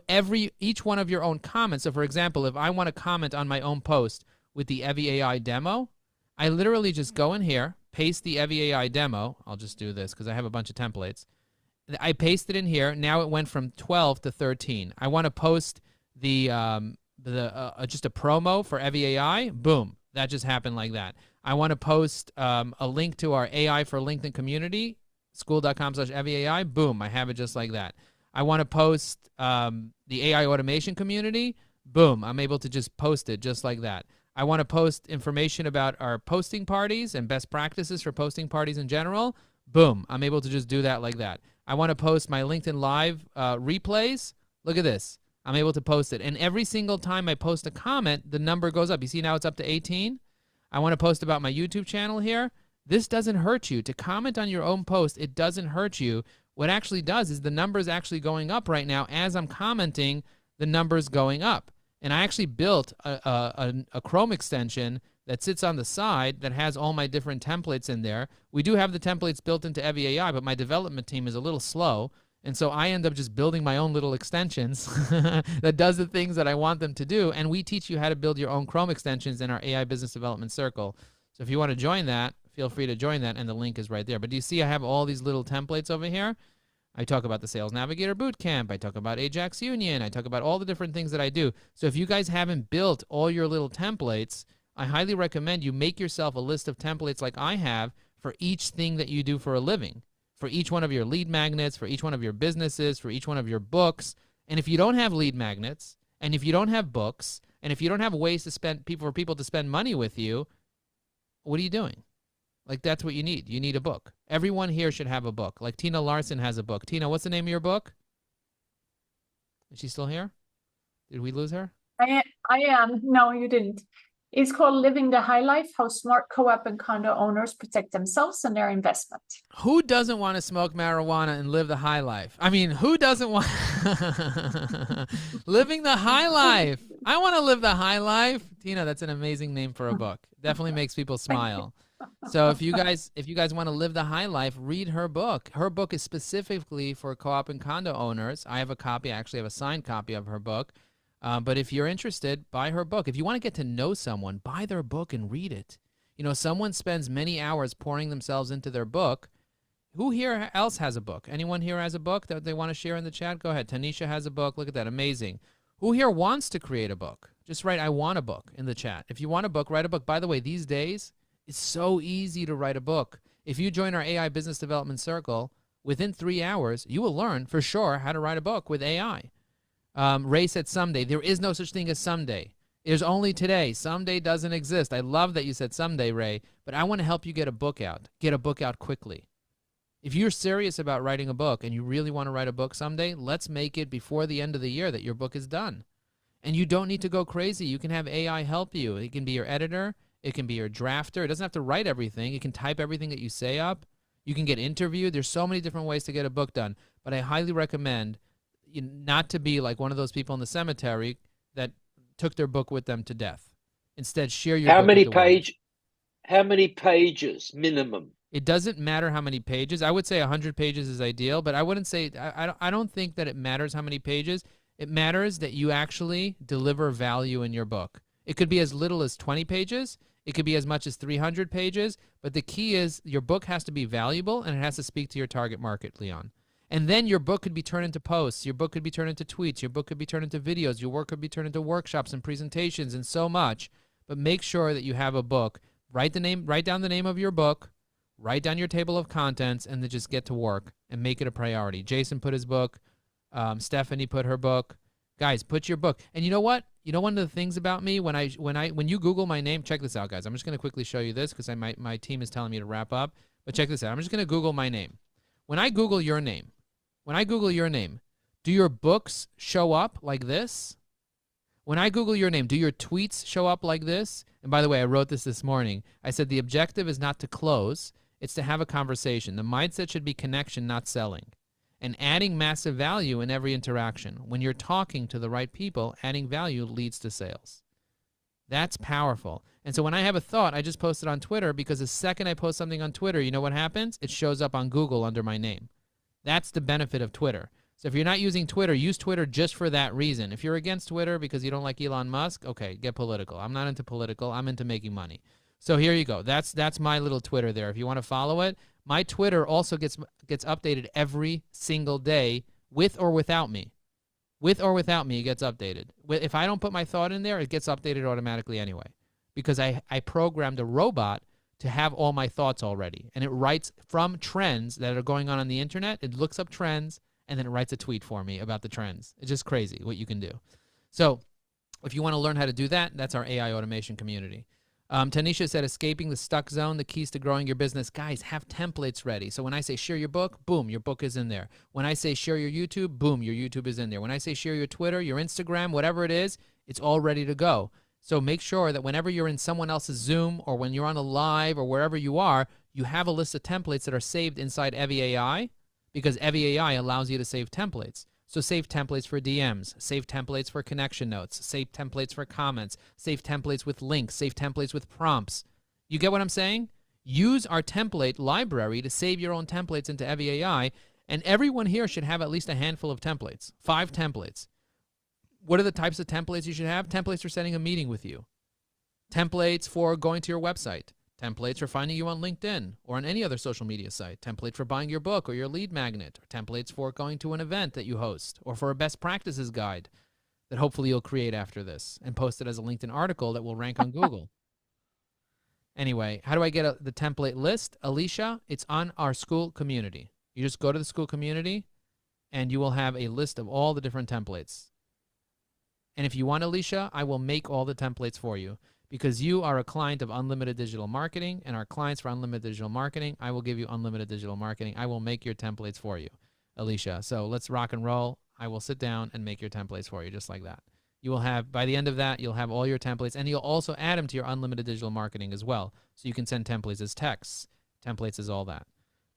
S1: each one of your own comments, so for example, if I want to comment on my own post with the Evie AI demo, I literally just go in here, paste the Evie AI demo. I'll just do this because I have a bunch of templates. I pasted in here. Now it went from 12 to 13. I want to post just a promo for Evie AI. Boom. That just happened like that. I want to post a link to our AI for LinkedIn community, school.com/EvieAI. Boom. I have it just like that. I want to post the AI automation community. Boom. I'm able to just post it just like that. I want to post information about our posting parties and best practices for posting parties in general. Boom. I'm able to just do that like that. I want to post my LinkedIn Live replays. Look at this. I'm able to post it. And every single time I post a comment, the number goes up. You see now it's up to 18. I want to post about my YouTube channel here. This doesn't hurt you. To comment on your own post, it doesn't hurt you. What actually does is the number is actually going up right now. As I'm commenting, the number is going up. And I actually built a Chrome extension that sits on the side that has all my different templates in there. We do have the templates built into Evie AI, but my development team is a little slow. And so I end up just building my own little extensions that does the things that I want them to do. And we teach you how to build your own Chrome extensions in our AI Business Development Circle. So if you want to join that, feel free to join that, and the link is right there. But do you see I have all these little templates over here? I talk about the Sales Navigator Bootcamp. I talk about Ajax Union. I talk about all the different things that I do. So if you guys haven't built all your little templates, I highly recommend you make yourself a list of templates like I have for each thing that you do for a living. For each one of your lead magnets, for each one of your businesses, for each one of your books. And if you don't have lead magnets, and if you don't have books, and if you don't have ways to spend for people to spend money with you, what are you doing? Like, that's what you need. You need a book. Everyone here should have a book. Like Tina Larson has a book. Tina, what's the name of your book? Is she still here? Did we lose her?
S11: I am. No, you didn't. It's called Living the High Life, How Smart Co-op and Condo Owners Protect Themselves and Their Investment.
S1: Who doesn't want to smoke marijuana and live the high life? I mean, who doesn't want living the high life? I want to live the high life. Tina, that's an amazing name for a book. Definitely makes people smile. So if you guys want to live the high life, read her book. Her book is specifically for co-op and condo owners. I have a copy. I actually have a signed copy of her book. But if you're interested, buy her book. If you want to get to know someone, buy their book and read it. You know, someone spends many hours pouring themselves into their book. Who here else has a book? Anyone here has a book that they want to share in the chat? Go ahead. Tanisha has a book. Look at that. Amazing. Who here wants to create a book? Just write, I want a book in the chat. If you want a book, write a book. By the way, these days, it's so easy to write a book. If you join our AI Business Development Circle, within 3 hours, you will learn for sure how to write a book with AI. Ray said someday. There is no such thing as someday. There's only today. Someday doesn't exist. I love that you said someday, Ray, but I want to help you get a book out. Get a book out quickly. If you're serious about writing a book and you really want to write a book someday, let's make it before the end of the year that your book is done. And you don't need to go crazy. You can have AI help you. It can be your editor. It can be your drafter. It doesn't have to write everything. It can type everything that you say up. You can get interviewed. There's so many different ways to get a book done. But I highly recommend not to be like one of those people in the cemetery that took their book with them to death. Instead, share your book with the world.
S16: How many pages minimum?
S1: It doesn't matter how many pages. I would say 100 pages is ideal, but I wouldn't say, I don't think that it matters how many pages. It matters that you actually deliver value in your book. It could be as little as 20 pages. It could be as much as 300 pages, but the key is your book has to be valuable and it has to speak to your target market, Leon. And then your book could be turned into posts, your book could be turned into tweets, your book could be turned into videos, your work could be turned into workshops and presentations and so much. But make sure that you have a book. Write down the name of your book, write down your table of contents, and then just get to work and make it a priority. Jason put his book. Stephanie put her book. Guys, put your book. And you know what? You know, one of the things about me, when you Google my name, check this out, guys. I'm just going to quickly show you this because my team is telling me to wrap up. But check this out. I'm just going to Google my name. When I Google your name, do your books show up like this? When I Google your name, do your tweets show up like this? And by the way, I wrote this morning. I said the objective is not to close. It's to have a conversation. The mindset should be connection, not selling. And adding massive value in every interaction. When you're talking to the right people, adding value leads to sales. That's powerful. And so when I have a thought, I just post it on Twitter because the second I post something on Twitter, you know what happens? It shows up on Google under my name. That's the benefit of Twitter. So if you're not using Twitter, use Twitter just for that reason. If you're against Twitter because you don't like Elon Musk, okay, get political. I'm not into political. I'm into making money. So here you go. That's my little Twitter there. If you want to follow it, my Twitter also gets updated every single day with or without me. With or without me, it gets updated. If I don't put my thought in there, it gets updated automatically anyway because I programmed a robot to have all my thoughts already. And it writes from trends that are going on the internet. It looks up trends, and then it writes a tweet for me about the trends. It's just crazy what you can do. So if you want to learn how to do that, that's our AI automation community. Tanisha said, escaping the stuck zone, the keys to growing your business. Guys, have templates ready. So when I say share your book, boom, your book is in there. When I say share your YouTube, boom, your YouTube is in there. When I say share your Twitter, your Instagram, whatever it is, it's all ready to go. So make sure that whenever you're in someone else's Zoom or when you're on a live or wherever you are, you have a list of templates that are saved inside Evie AI because Evie AI allows you to save templates. So save templates for DMs, save templates for connection notes, save templates for comments, save templates with links, save templates with prompts. You get what I'm saying? Use our template library to save your own templates into Evie AI, and everyone here should have at least a handful of templates, 5 templates. What are the types of templates you should have? Templates for setting a meeting with you. Templates for going to your website. Templates for finding you on LinkedIn or on any other social media site. Template for buying your book or your lead magnet. Or templates for going to an event that you host or for a best practices guide that hopefully you'll create after this and post it as a LinkedIn article that will rank on Google. Anyway, how do I get the template list? Alicia, it's on our school community. You just go to the school community and you will have a list of all the different templates. And if you want, Alicia, I will make all the templates for you. Because you are a client of Unlimited Digital Marketing, and our clients for Unlimited Digital Marketing, I will give you Unlimited Digital Marketing. I will make your templates for you, Alicia. So let's rock and roll. I will sit down and make your templates for you just like that. You will have, by the end of that, you'll have all your templates, and you'll also add them to your Unlimited Digital Marketing as well. So you can send templates as texts, templates as all that.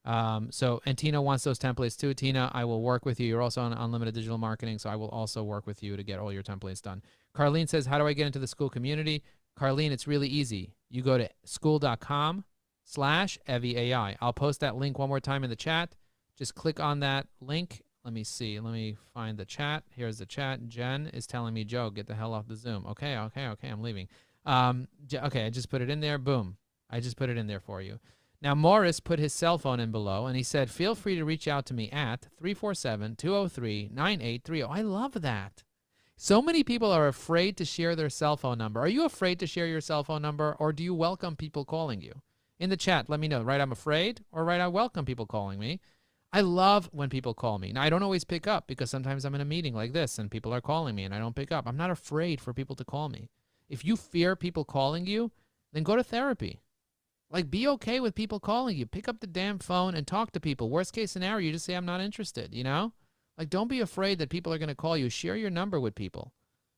S1: And Tina wants those templates too. Tina, I will work with you. You're also on Unlimited Digital Marketing, so I will also work with you to get all your templates done. Carlene says, how do I get into the school community? Carlene, it's really easy. You go to school.com/EvieAI. I'll post that link one more time in the chat. Just click on that link. Let me see. Let me find the chat. Here's the chat. Jen is telling me, Joe, get the hell off the Zoom. Okay, I'm leaving. Okay, I just put it in there. Boom. I just put it in there for you. Now, Morris put his cell phone in below, and he said, feel free to reach out to me at 347-203-9830. I love that. So many people are afraid to share their cell phone number. Are you afraid to share your cell phone number, or do you welcome people calling you? In the chat, let me know. Right, I'm afraid, or right, I welcome people calling me. I love when people call me. Now, I don't always pick up because sometimes I'm in a meeting like this and people are calling me and I don't pick up. I'm not afraid for people to call me. If you fear people calling you, then go to therapy. Like, be okay with people calling you. Pick up the damn phone and talk to people. Worst case scenario, you just say, I'm not interested, you know? Like, don't be afraid that people are going to call you. Share your number with people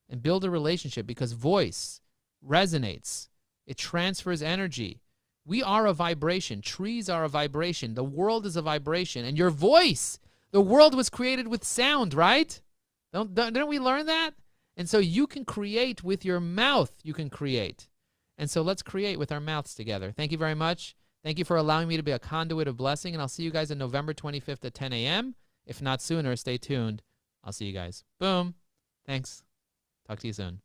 S1: and build a relationship because voice resonates. It transfers energy. We are a vibration. Trees are a vibration. The world is a vibration. And your voice, the world was created with sound, right? Don't we learn that? And so you can create with your mouth. You can create. And so let's create with our mouths together. Thank you very much. Thank you for allowing me to be a conduit of blessing. And I'll see you guys on November 25th at 10 a.m. If not sooner, stay tuned. I'll see you guys. Boom. Thanks. Talk to you soon.